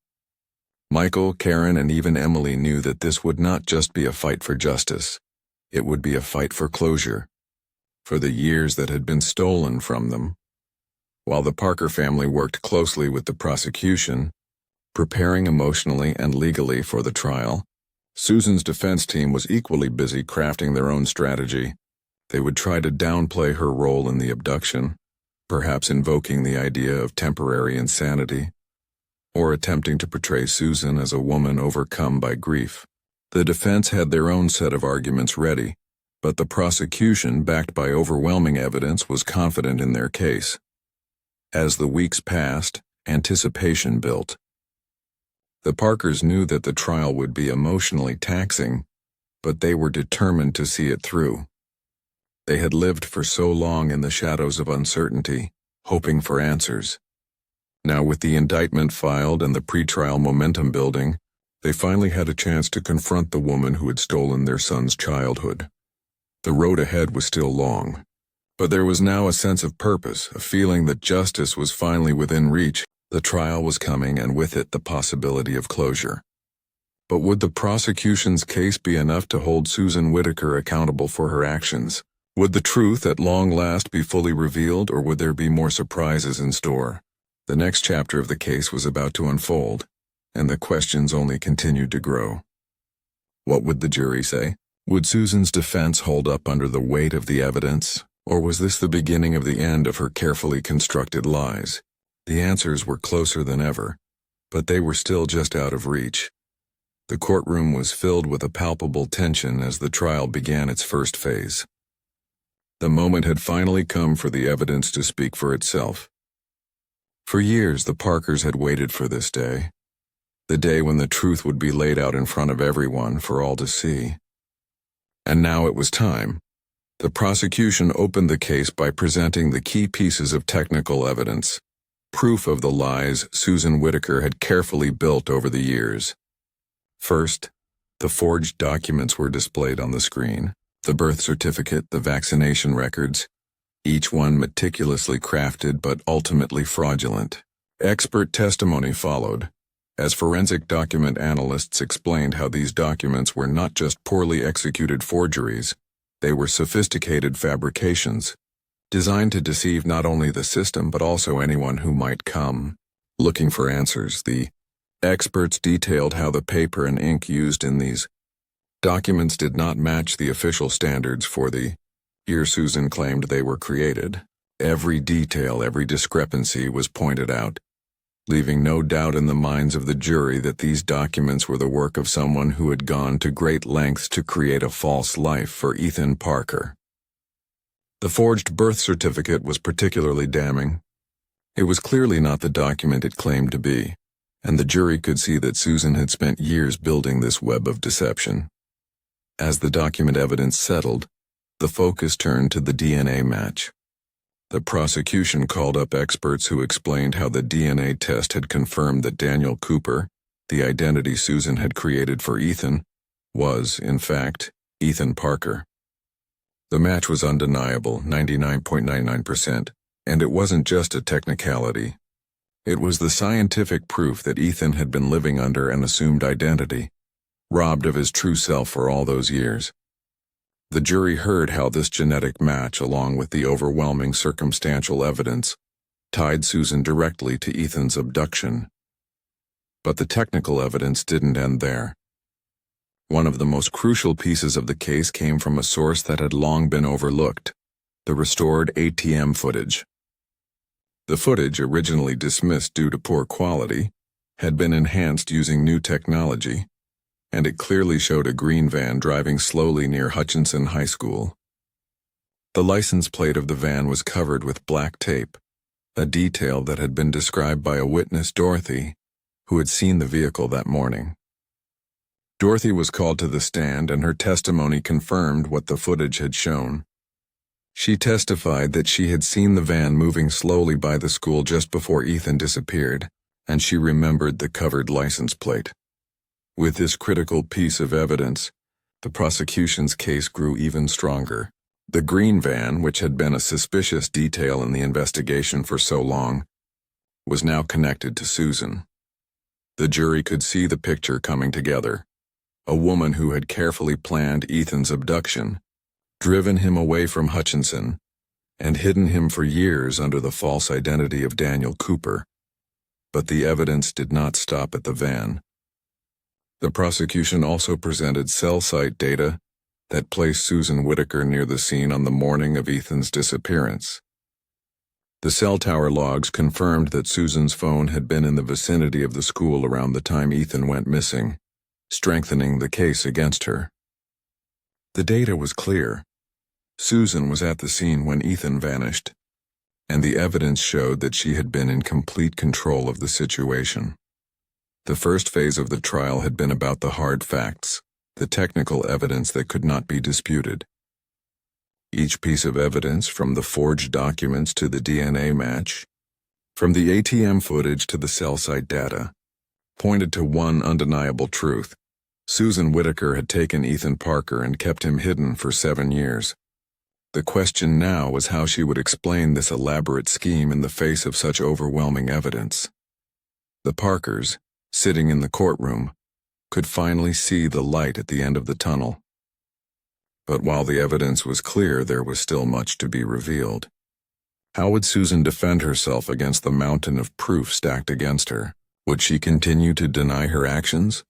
Michael, Karen, and even Emily knew that this would not just be a fight for justice. It would be a fight for closure, for the years that had been stolen from them. While the Parker family worked closely with the prosecution, preparing emotionally and legally for the trial, Susan's defense team was equally busy crafting their own strategy. They would try to downplay her role in the abduction, perhaps invoking the idea of temporary insanity, or attempting to portray Susan as a woman overcome by grief. The defense had their own set of arguments ready, but the prosecution, backed by overwhelming evidence, was confident in their case. As the weeks passed, anticipation built. The Parkers knew that the trial would be emotionally taxing, but they were determined to see it through. They had lived for so long in the shadows of uncertainty, hoping for answers. Now, with the indictment filed and the pretrial momentum building, they finally had a chance to confront the woman who had stolen their son's childhood. The road ahead was still long, but there was now a sense of purpose, a feeling that justice was finally within reach. The trial was coming, and with it the possibility of closure. But would the prosecution's case be enough to hold Susan Whitaker accountable for her actions? Would the truth at long last be fully revealed, or would there be more surprises in store? The next chapter of the case was about to unfold, and the questions only continued to grow. What would the jury say? Would Susan's defense hold up under the weight of the evidence, or was this the beginning of the end of her carefully constructed lies? The answers were closer than ever, but they were still just out of reach. The courtroom was filled with a palpable tension as the trial began its first phase. The moment had finally come for the evidence to speak for itself. For years, the Parkers had waited for this day, the day when the truth would be laid out in front of everyone for all to see. And now it was time. The prosecution opened the case by presenting the key pieces of technical evidence. proof of the lies Susan Whittaker had carefully built over the years. First, the forged documents were displayed on the screen. The birth certificate, the vaccination records, each one meticulously crafted but ultimately fraudulent. Expert testimony followed, as forensic document analysts explained how these documents were not just poorly executed forgeries, they were sophisticated fabrications, designed to deceive not only the system but also anyone who might come looking for answers. The experts detailed how the paper and ink used in these documents did not match the official standards for the year Susan claimed they were created. Every detail, every discrepancy was pointed out, leaving no doubt in the minds of the jury that these documents were the work of someone who had gone to great lengths to create a false life for Ethan Parker. The forged birth certificate was particularly damning. It was clearly not the document it claimed to be, and the jury could see that Susan had spent years building this web of deception. As the document evidence settled, the focus turned to the DNA match. The prosecution called up experts who explained how the DNA test had confirmed that Daniel Cooper, the identity Susan had created for Ethan, was, in fact, Ethan Parker. The match was undeniable, 99.99%, and it wasn't just a technicality. It was the scientific proof that Ethan had been living under an assumed identity, robbed of his true self for all those years. The jury heard how this genetic match, along with the overwhelming circumstantial evidence, tied Susan directly to Ethan's abduction. But the technical evidence didn't end there. One of the most crucial pieces of the case came from a source that had long been overlooked: the restored At.a.m footage. The footage, originally dismissed due to poor quality, had been enhanced using new technology, and it clearly showed a green van driving slowly near Hutchinson High School. The license plate of the van was covered with black tape, a detail that had been described by a witness, Dorothy, who had seen the vehicle that morning. Dorothy was called to the stand, and her testimony confirmed what the footage had shown. She testified that she had seen the van moving slowly by the school just before Ethan disappeared, and she remembered the covered license plate. With this critical piece of evidence, the prosecution's case grew even stronger. The green van, which had been a suspicious detail in the investigation for so long, was now connected to Susan. The jury could see the picture coming together: a woman who had carefully planned Ethan's abduction, driven him away from Hutchinson, and hidden him for years under the false identity of Daniel Cooper. But the evidence did not stop at the van. The prosecution also presented cell site data that placed Susan Whittaker near the scene on the morning of Ethan's disappearance. The cell tower logs confirmed that Susan's phone had been in the vicinity of the school around the time Ethan went missing, strengthening the case against her. The data was clear. Susan was at the scene when Ethan vanished, and the evidence showed that she had been in complete control of the situation. The first phase of the trial had been about the hard facts, the technical evidence that could not be disputed. Each piece of evidence, from the forged documents to the DNA match, from the At.a.m footage to the cell site data, pointed to one undeniable truth: Susan Whittaker had taken Ethan Parker and kept him hidden for 7 years. The question now was how she would explain this elaborate scheme in the face of such overwhelming evidence. The Parkers, sitting in the courtroom, could finally see the light at the end of the tunnel. But while the evidence was clear, there was still much to be revealed. How would Susan defend herself against the mountain of proof stacked against her? Would she continue to deny her actions?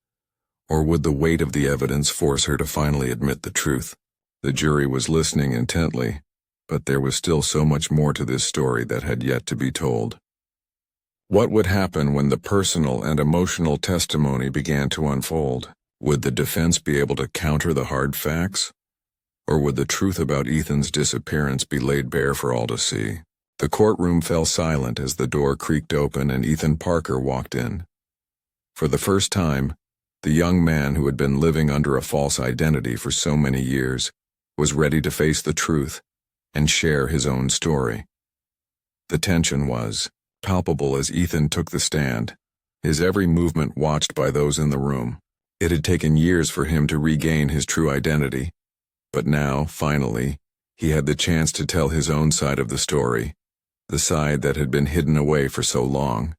Or would the weight of the evidence force her to finally admit the truth? The jury was listening intently, but there was still so much more to this story that had yet to be told. What would happen when the personal and emotional testimony began to unfold? Would the defense be able to counter the hard facts? Or would the truth about Ethan's disappearance be laid bare for all to see? The courtroom fell silent as the door creaked open and Ethan Parker walked in. For the first time, the young man who had been living under a false identity for so many years was ready to face the truth and share his own story. The tension was palpable as Ethan took the stand, his every movement watched by those in the room. It had taken years for him to regain his true identity, but now, finally, he had the chance to tell his own side of the story, the side that had been hidden away for so long.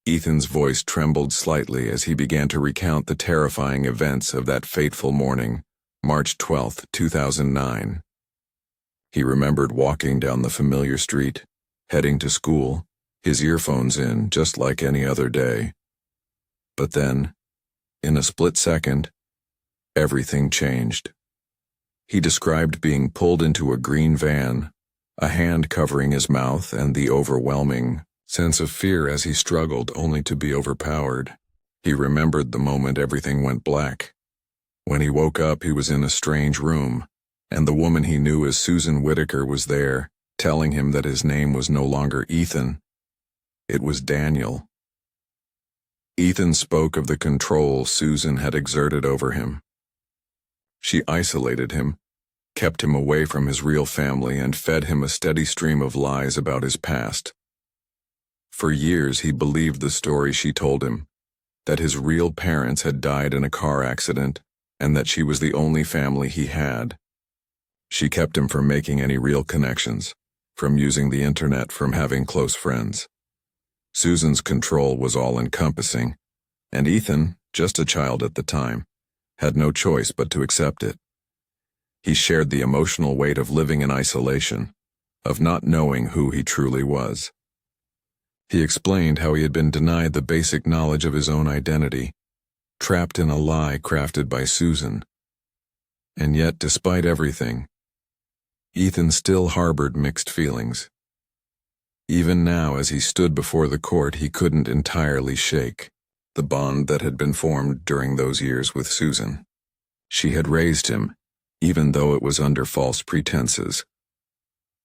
Ethan's voice trembled slightly as he began to recount the terrifying events of that fateful morning, March 12, 2009. He remembered walking down the familiar street, heading to school, his earphones in just like any other day. But then, in a split second, everything changed. He described being pulled into a green van, a hand covering his mouth, and the overwhelming sense of fear as he struggled only to be overpowered. He remembered the moment everything went black. When he woke up, he was in a strange room, and the woman he knew as Susan Whitaker was there, telling him that his name was no longer Ethan. It was Daniel. Ethan spoke of the control Susan had exerted over him. She isolated him, kept him away from his real family, and fed him a steady stream of lies about his past. For years he believed the story she told him, that his real parents had died in a car accident, and that she was the only family he had. She kept him from making any real connections, from using the internet, from having close friends. Susan's control was all-encompassing, and Ethan, just a child at the time, had no choice but to accept it. He shared the emotional weight of living in isolation, of not knowing who he truly was. He explained how he had been denied the basic knowledge of his own identity, trapped in a lie crafted by Susan. And yet, despite everything, Ethan still harbored mixed feelings. Even now, as he stood before the court, he couldn't entirely shake the bond that had been formed during those years with Susan. She had raised him, even though it was under false pretenses.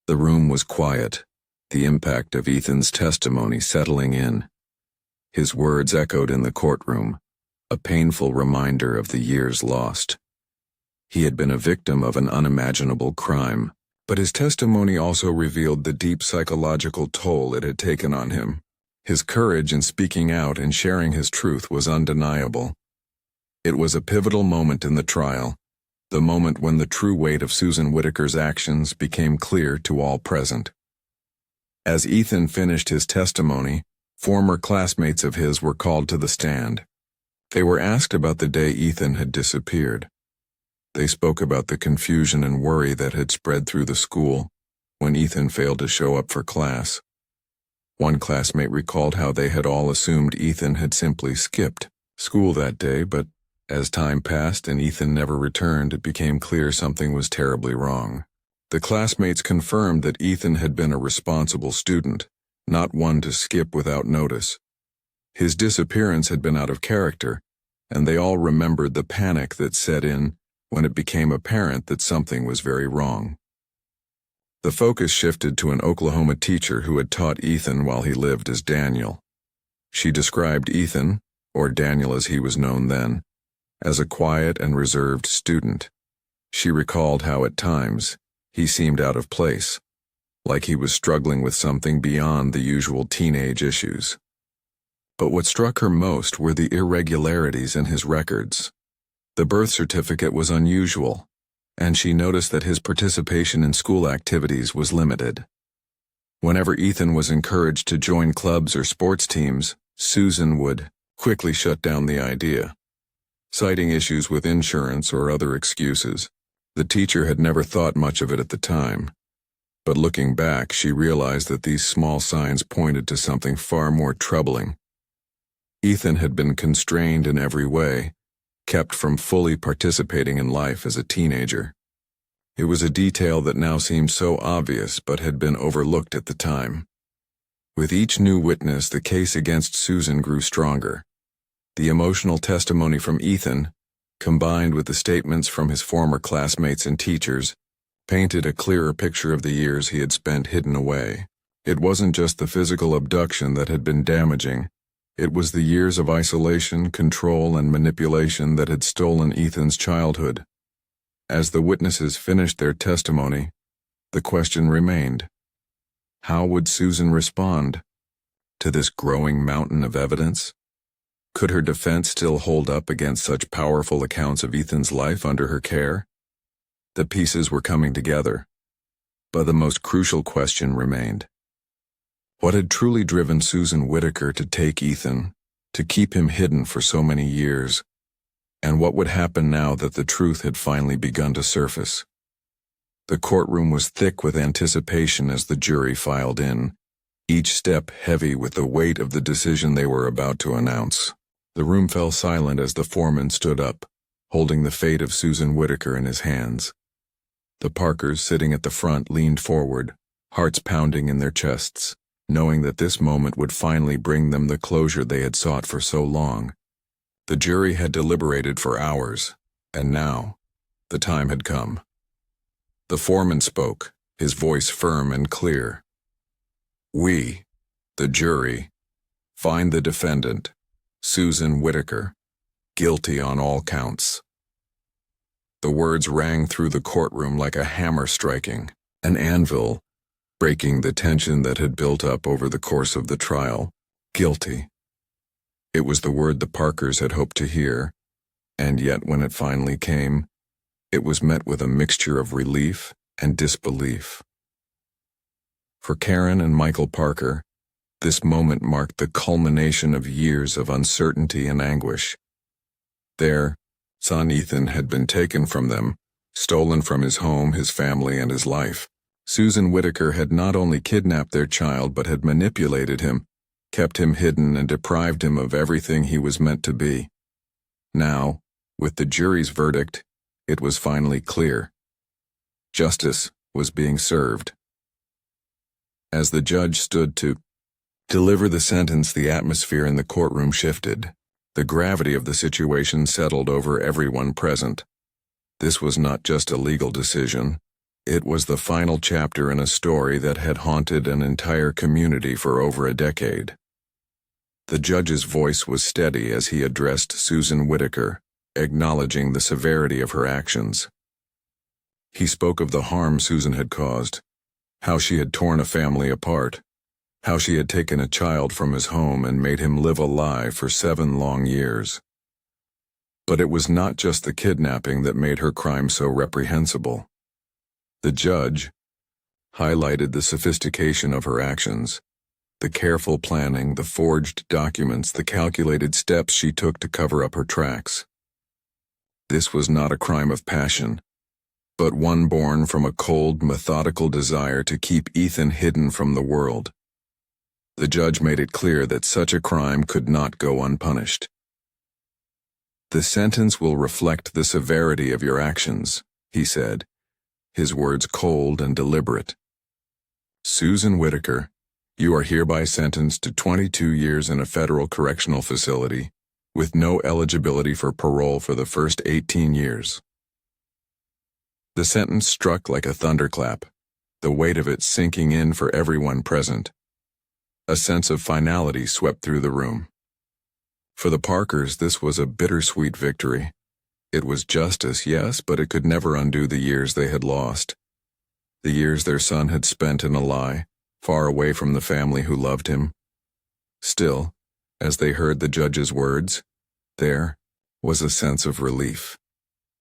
The room was quiet, the impact of Ethan's testimony settling in. His words echoed in the courtroom, a painful reminder of the years lost. He had been a victim of an unimaginable crime, but his testimony also revealed the deep psychological toll it had taken on him. His courage in speaking out and sharing his truth was undeniable. It was a pivotal moment in the trial, the moment when the true weight of Susan Whitaker's actions became clear to all present. As Ethan finished his testimony, former classmates of his were called to the stand. They were asked about the day Ethan had disappeared. They spoke about the confusion and worry that had spread through the school when Ethan failed to show up for class. One classmate recalled how they had all assumed Ethan had simply skipped school that day, but as time passed and Ethan never returned, it became clear something was terribly wrong. The classmates confirmed that Ethan had been a responsible student, not one to skip without notice. His disappearance had been out of character, and they all remembered the panic that set in when it became apparent that something was very wrong. The focus shifted to an Oklahoma teacher who had taught Ethan while he lived as Daniel. She described Ethan, or Daniel as he was known then, as a quiet and reserved student. She recalled how at times he seemed out of place, like he was struggling with something beyond the usual teenage issues. But what struck her most were the irregularities in his records. The birth certificate was unusual, and she noticed that his participation in school activities was limited. Whenever Ethan was encouraged to join clubs or sports teams, Susan would quickly shut down the idea, citing issues with insurance or other excuses. The teacher had never thought much of it at the time, but looking back, she realized that these small signs pointed to something far more troubling. Ethan had been constrained in every way, kept from fully participating in life as a teenager. It was a detail that now seemed so obvious but had been overlooked at the time. With each new witness, the case against Susan grew stronger. The emotional testimony from Ethan, combined with the statements from his former classmates and teachers, painted a clearer picture of the years he had spent hidden away. It wasn't just the physical abduction that had been damaging. It was the years of isolation, control, and manipulation that had stolen Ethan's childhood. As the witnesses finished their testimony, the question remained: How would Susan respond to this growing mountain of evidence? Could her defense still hold up against such powerful accounts of Ethan's life under her care? The pieces were coming together, but the most crucial question remained. What had truly driven Susan Whittaker to take Ethan, to keep him hidden for so many years? And what would happen now that the truth had finally begun to surface? The courtroom was thick with anticipation as the jury filed in, each step heavy with the weight of the decision they were about to announce. The room fell silent as the foreman stood up, holding the fate of Susan Whittaker in his hands. The Parkers, sitting at the front, leaned forward, hearts pounding in their chests, knowing that this moment would finally bring them the closure they had sought for so long. The jury had deliberated for hours, and now, the time had come. The foreman spoke, his voice firm and clear. "We, the jury, find the defendant, Susan Whittaker, guilty on all counts." The words rang through the courtroom like a hammer striking, an anvil, breaking the tension that had built up over the course of the trial. Guilty. It was the word the Parkers had hoped to hear, and yet when it finally came, it was met with a mixture of relief and disbelief. For Karen and Michael Parker, this moment marked the culmination of years of uncertainty and anguish. Their son Ethan had been taken from them, stolen from his home, his family, and his life. Susan Whittaker had not only kidnapped their child but had manipulated him, kept him hidden, and deprived him of everything he was meant to be. Now, with the jury's verdict, it was finally clear. Justice was being served. As the judge stood to deliver the sentence, the atmosphere in the courtroom shifted. The gravity of the situation settled over everyone present. This was not just a legal decision. It was the final chapter in a story that had haunted an entire community for over a decade. The judge's voice was steady as he addressed Susan Whittaker, acknowledging the severity of her actions. He spoke of the harm Susan had caused, how she had torn a family apart, how she had taken a child from his home and made him live a lie for 7 long years. But it was not just the kidnapping that made her crime so reprehensible. The judge highlighted the sophistication of her actions, the careful planning, the forged documents, the calculated steps she took to cover up her tracks. This was not a crime of passion, but one born from a cold, methodical desire to keep Ethan hidden from the world. The judge made it clear that such a crime could not go unpunished. "The sentence will reflect the severity of your actions," he said, his words cold and deliberate. "Susan Whittaker, you are hereby sentenced to 22 years in a federal correctional facility, with no eligibility for parole for the first 18 years. The sentence struck like a thunderclap, the weight of it sinking in for everyone present. A sense of finality swept through the room. For the Parkers, this was a bittersweet victory. It was justice, yes, but it could never undo the years they had lost. The years their son had spent in a lie, far away from the family who loved him. Still, as they heard the judge's words, there was a sense of relief.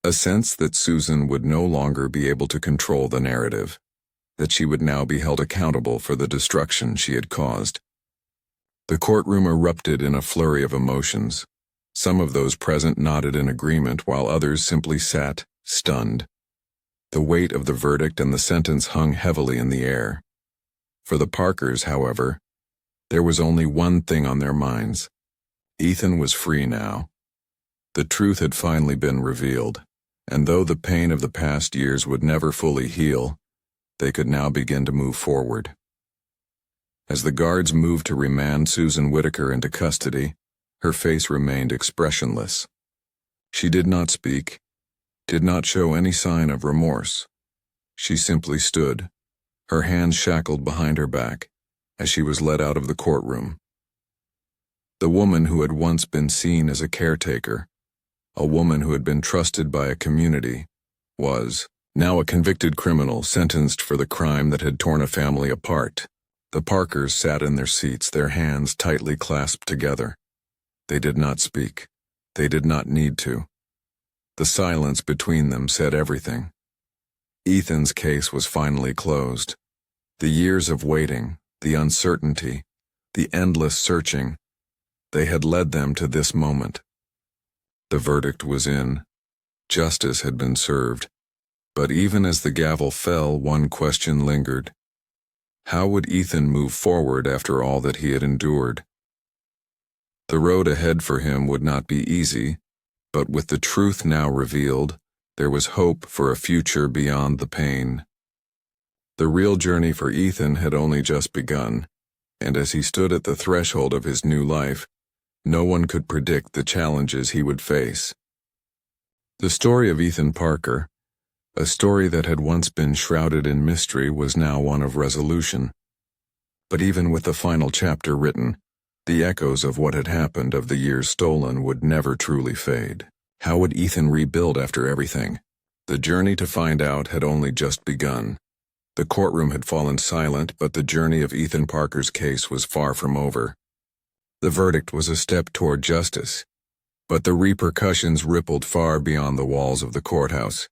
A sense that Susan would no longer be able to control the narrative, that she would now be held accountable for the destruction she had caused. The courtroom erupted in a flurry of emotions. Some of those present nodded in agreement, while others simply sat, stunned. The weight of the verdict and the sentence hung heavily in the air. For the Parkers, however, there was only one thing on their minds. Ethan was free now. The truth had finally been revealed, and though the pain of the past years would never fully heal, they could now begin to move forward. As the guards moved to remand Susan Whittaker into custody, her face remained expressionless. She did not speak, did not show any sign of remorse. She simply stood, her hands shackled behind her back, as she was led out of the courtroom. The woman who had once been seen as a caretaker, a woman who had been trusted by a community, was now a convicted criminal sentenced for the crime that had torn a family apart. The Parkers sat in their seats, their hands tightly clasped together. They did not speak. They did not need to. The silence between them said everything. Ethan's case was finally closed. The years of waiting, the uncertainty, the endless searching, they had led them to this moment. The verdict was in. Justice had been served. But even as the gavel fell, one question lingered. How would Ethan move forward after all that he had endured? The road ahead for him would not be easy, but with the truth now revealed, there was hope for a future beyond the pain. The real journey for Ethan had only just begun, and as he stood at the threshold of his new life, no one could predict the challenges he would face. The story of Ethan Parker, a story that had once been shrouded in mystery, was now one of resolution. But even with the final chapter written, the echoes of what had happened, of the years stolen, would never truly fade. How would Ethan rebuild after everything? The journey to find out had only just begun. The courtroom had fallen silent, but the journey of Ethan Parker's case was far from over. The verdict was a step toward justice, but the repercussions rippled far beyond the walls of the courthouse.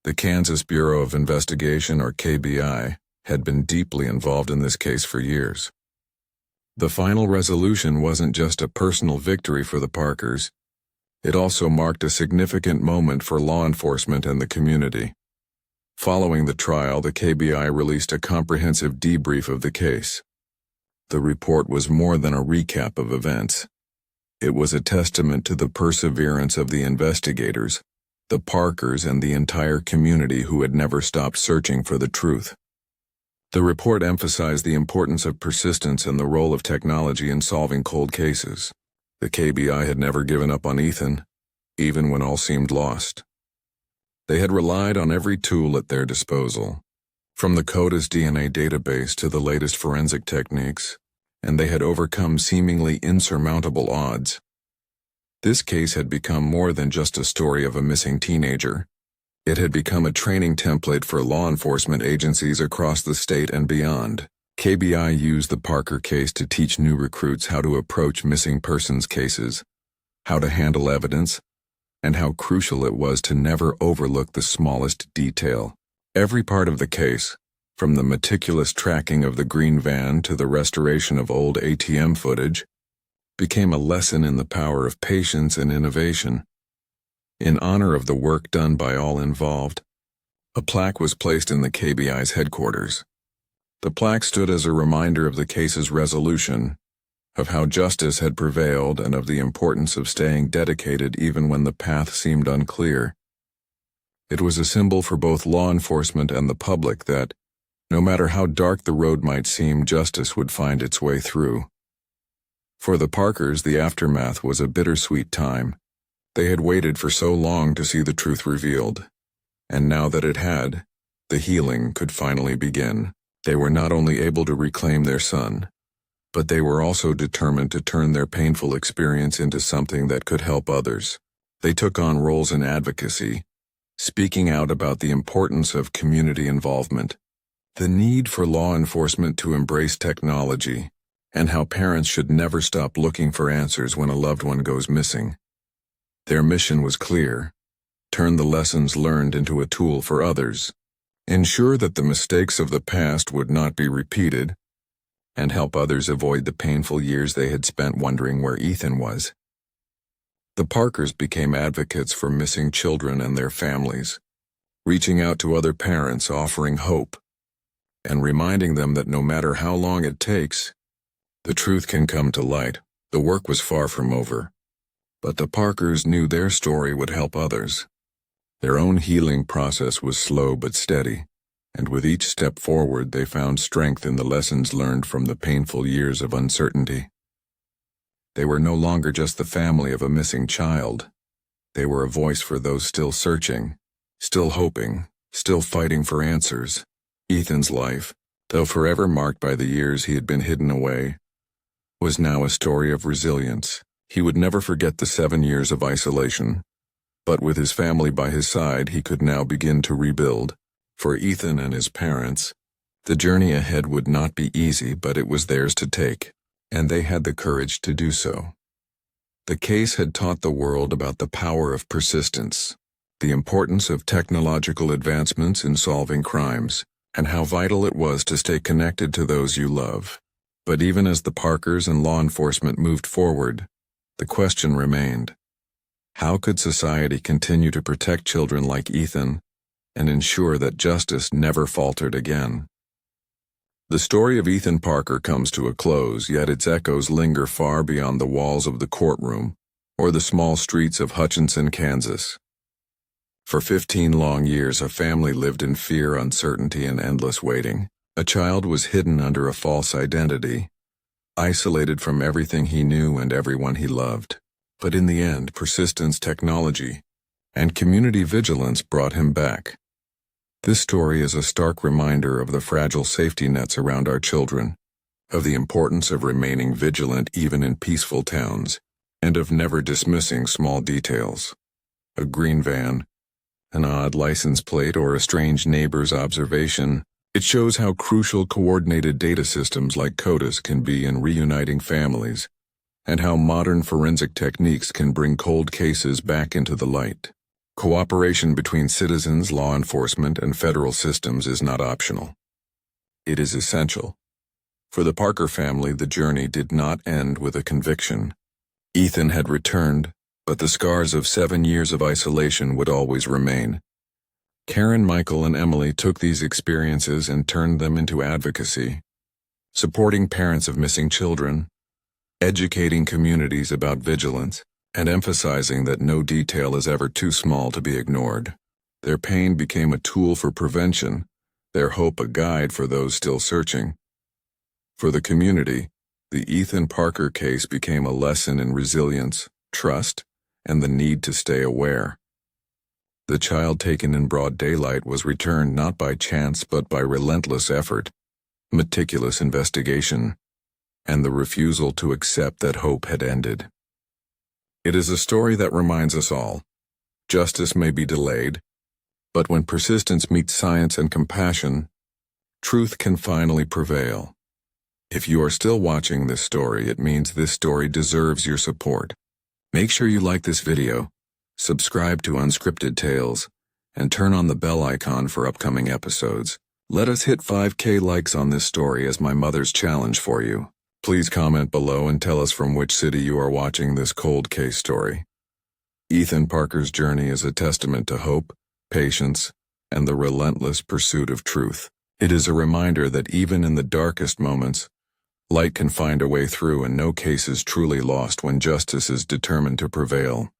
The Kansas Bureau of Investigation, or KBI, had been deeply involved in this case for years. The final resolution wasn't just a personal victory for the Parkers. It also marked a significant moment for law enforcement and the community. Following the trial, the KBI released a comprehensive debrief of the case. The report was more than a recap of events. It was a testament to the perseverance of the investigators, the Parkers, and the entire community who had never stopped searching for the truth. The report emphasized the importance of persistence and the role of technology in solving cold cases. The KBI had never given up on Ethan, even when all seemed lost. They had relied on every tool at their disposal, from the CODIS DNA database to the latest forensic techniques, and they had overcome seemingly insurmountable odds. This case had become more than just a story of a missing teenager. It had become a training template for law enforcement agencies across the state and beyond. KBI used the Parker case to teach new recruits how to approach missing persons cases, how to handle evidence, and how crucial it was to never overlook the smallest detail. Every part of the case, from the meticulous tracking of the green van to the restoration of old At.a.m footage, became a lesson in the power of patience and innovation. In honor of the work done by all involved, a plaque was placed in the KBI's headquarters. The plaque stood as a reminder of the case's resolution, of how justice had prevailed, and of the importance of staying dedicated even when the path seemed unclear. It was a symbol for both law enforcement and the public that, no matter how dark the road might seem, justice would find its way through. For the Parkers, the aftermath was a bittersweet time. They had waited for so long to see the truth revealed, and now that it had, the healing could finally begin. They were not only able to reclaim their son, but they were also determined to turn their painful experience into something that could help others. They took on roles in advocacy, speaking out about the importance of community involvement, the need for law enforcement to embrace technology, and how parents should never stop looking for answers when a loved one goes missing. Their mission was clear: turn the lessons learned into a tool for others, ensure that the mistakes of the past would not be repeated, and help others avoid the painful years they had spent wondering where Ethan was. The Parkers became advocates for missing children and their families, reaching out to other parents, offering hope, and reminding them that no matter how long it takes, the truth can come to light. The work was far from over, but the Parkers knew their story would help others. Their own healing process was slow but steady, and with each step forward they found strength in the lessons learned from the painful years of uncertainty. They were no longer just the family of a missing child. They were a voice for those still searching, still hoping, still fighting for answers. Ethan's life, though forever marked by the years he had been hidden away, was now a story of resilience. He would never forget the 7 years of isolation, but with his family by his side, he could now begin to rebuild. For Ethan and his parents, The journey ahead would not be easy, but it was theirs to take, and they had the courage to do so. The case had taught the world about the power of persistence, the importance of technological advancements in solving crimes, and how vital it was to stay connected to those you love. But even as the Parkers and law enforcement moved forward, the question remained: how could society continue to protect children like Ethan and ensure that justice never faltered again? The story of Ethan Parker comes to a close, yet its echoes linger far beyond the walls of the courtroom or the small streets of Hutchinson, Kansas. For 15 long years, a family lived in fear, uncertainty, and endless waiting. A child was hidden under a false identity, isolated from everything he knew and everyone he loved. But in the end, persistence, technology, and community vigilance brought him back. This story is a stark reminder of the fragile safety nets around our children, of the importance of remaining vigilant even in peaceful towns, and of never dismissing small details. A green van, an odd license plate, or a strange neighbor's observation. It shows how crucial coordinated data systems like CODIS can be in reuniting families, and how modern forensic techniques can bring cold cases back into the light. Cooperation between citizens, law enforcement, and federal systems is not optional. It is essential. For the Parker family, the journey did not end with a conviction. Ethan had returned, but the scars of 7 years of isolation would always remain. Karen, Michael, and Emily took these experiences and turned them into advocacy, supporting parents of missing children, educating communities about vigilance, and emphasizing that no detail is ever too small to be ignored. Their pain became a tool for prevention, their hope a guide for those still searching. For the community, the Ethan Parker case became a lesson in resilience, trust, and the need to stay aware. The child taken in broad daylight was returned not by chance but by relentless effort, meticulous investigation, and the refusal to accept that hope had ended. It is a story that reminds us all: justice may be delayed, but when persistence meets science and compassion, truth can finally prevail. If you are still watching this story, it means this story deserves your support. Make sure you like this video, subscribe to Unscripted Tales, and turn on the bell icon for upcoming episodes. Let us hit 5K likes on this story as my mother's challenge for you. Please comment below and tell us from which city you are watching this cold case story. Ethan Parker's journey is a testament to hope, patience, and the relentless pursuit of truth. It is a reminder that even in the darkest moments, light can find a way through, and no case is truly lost when justice is determined to prevail.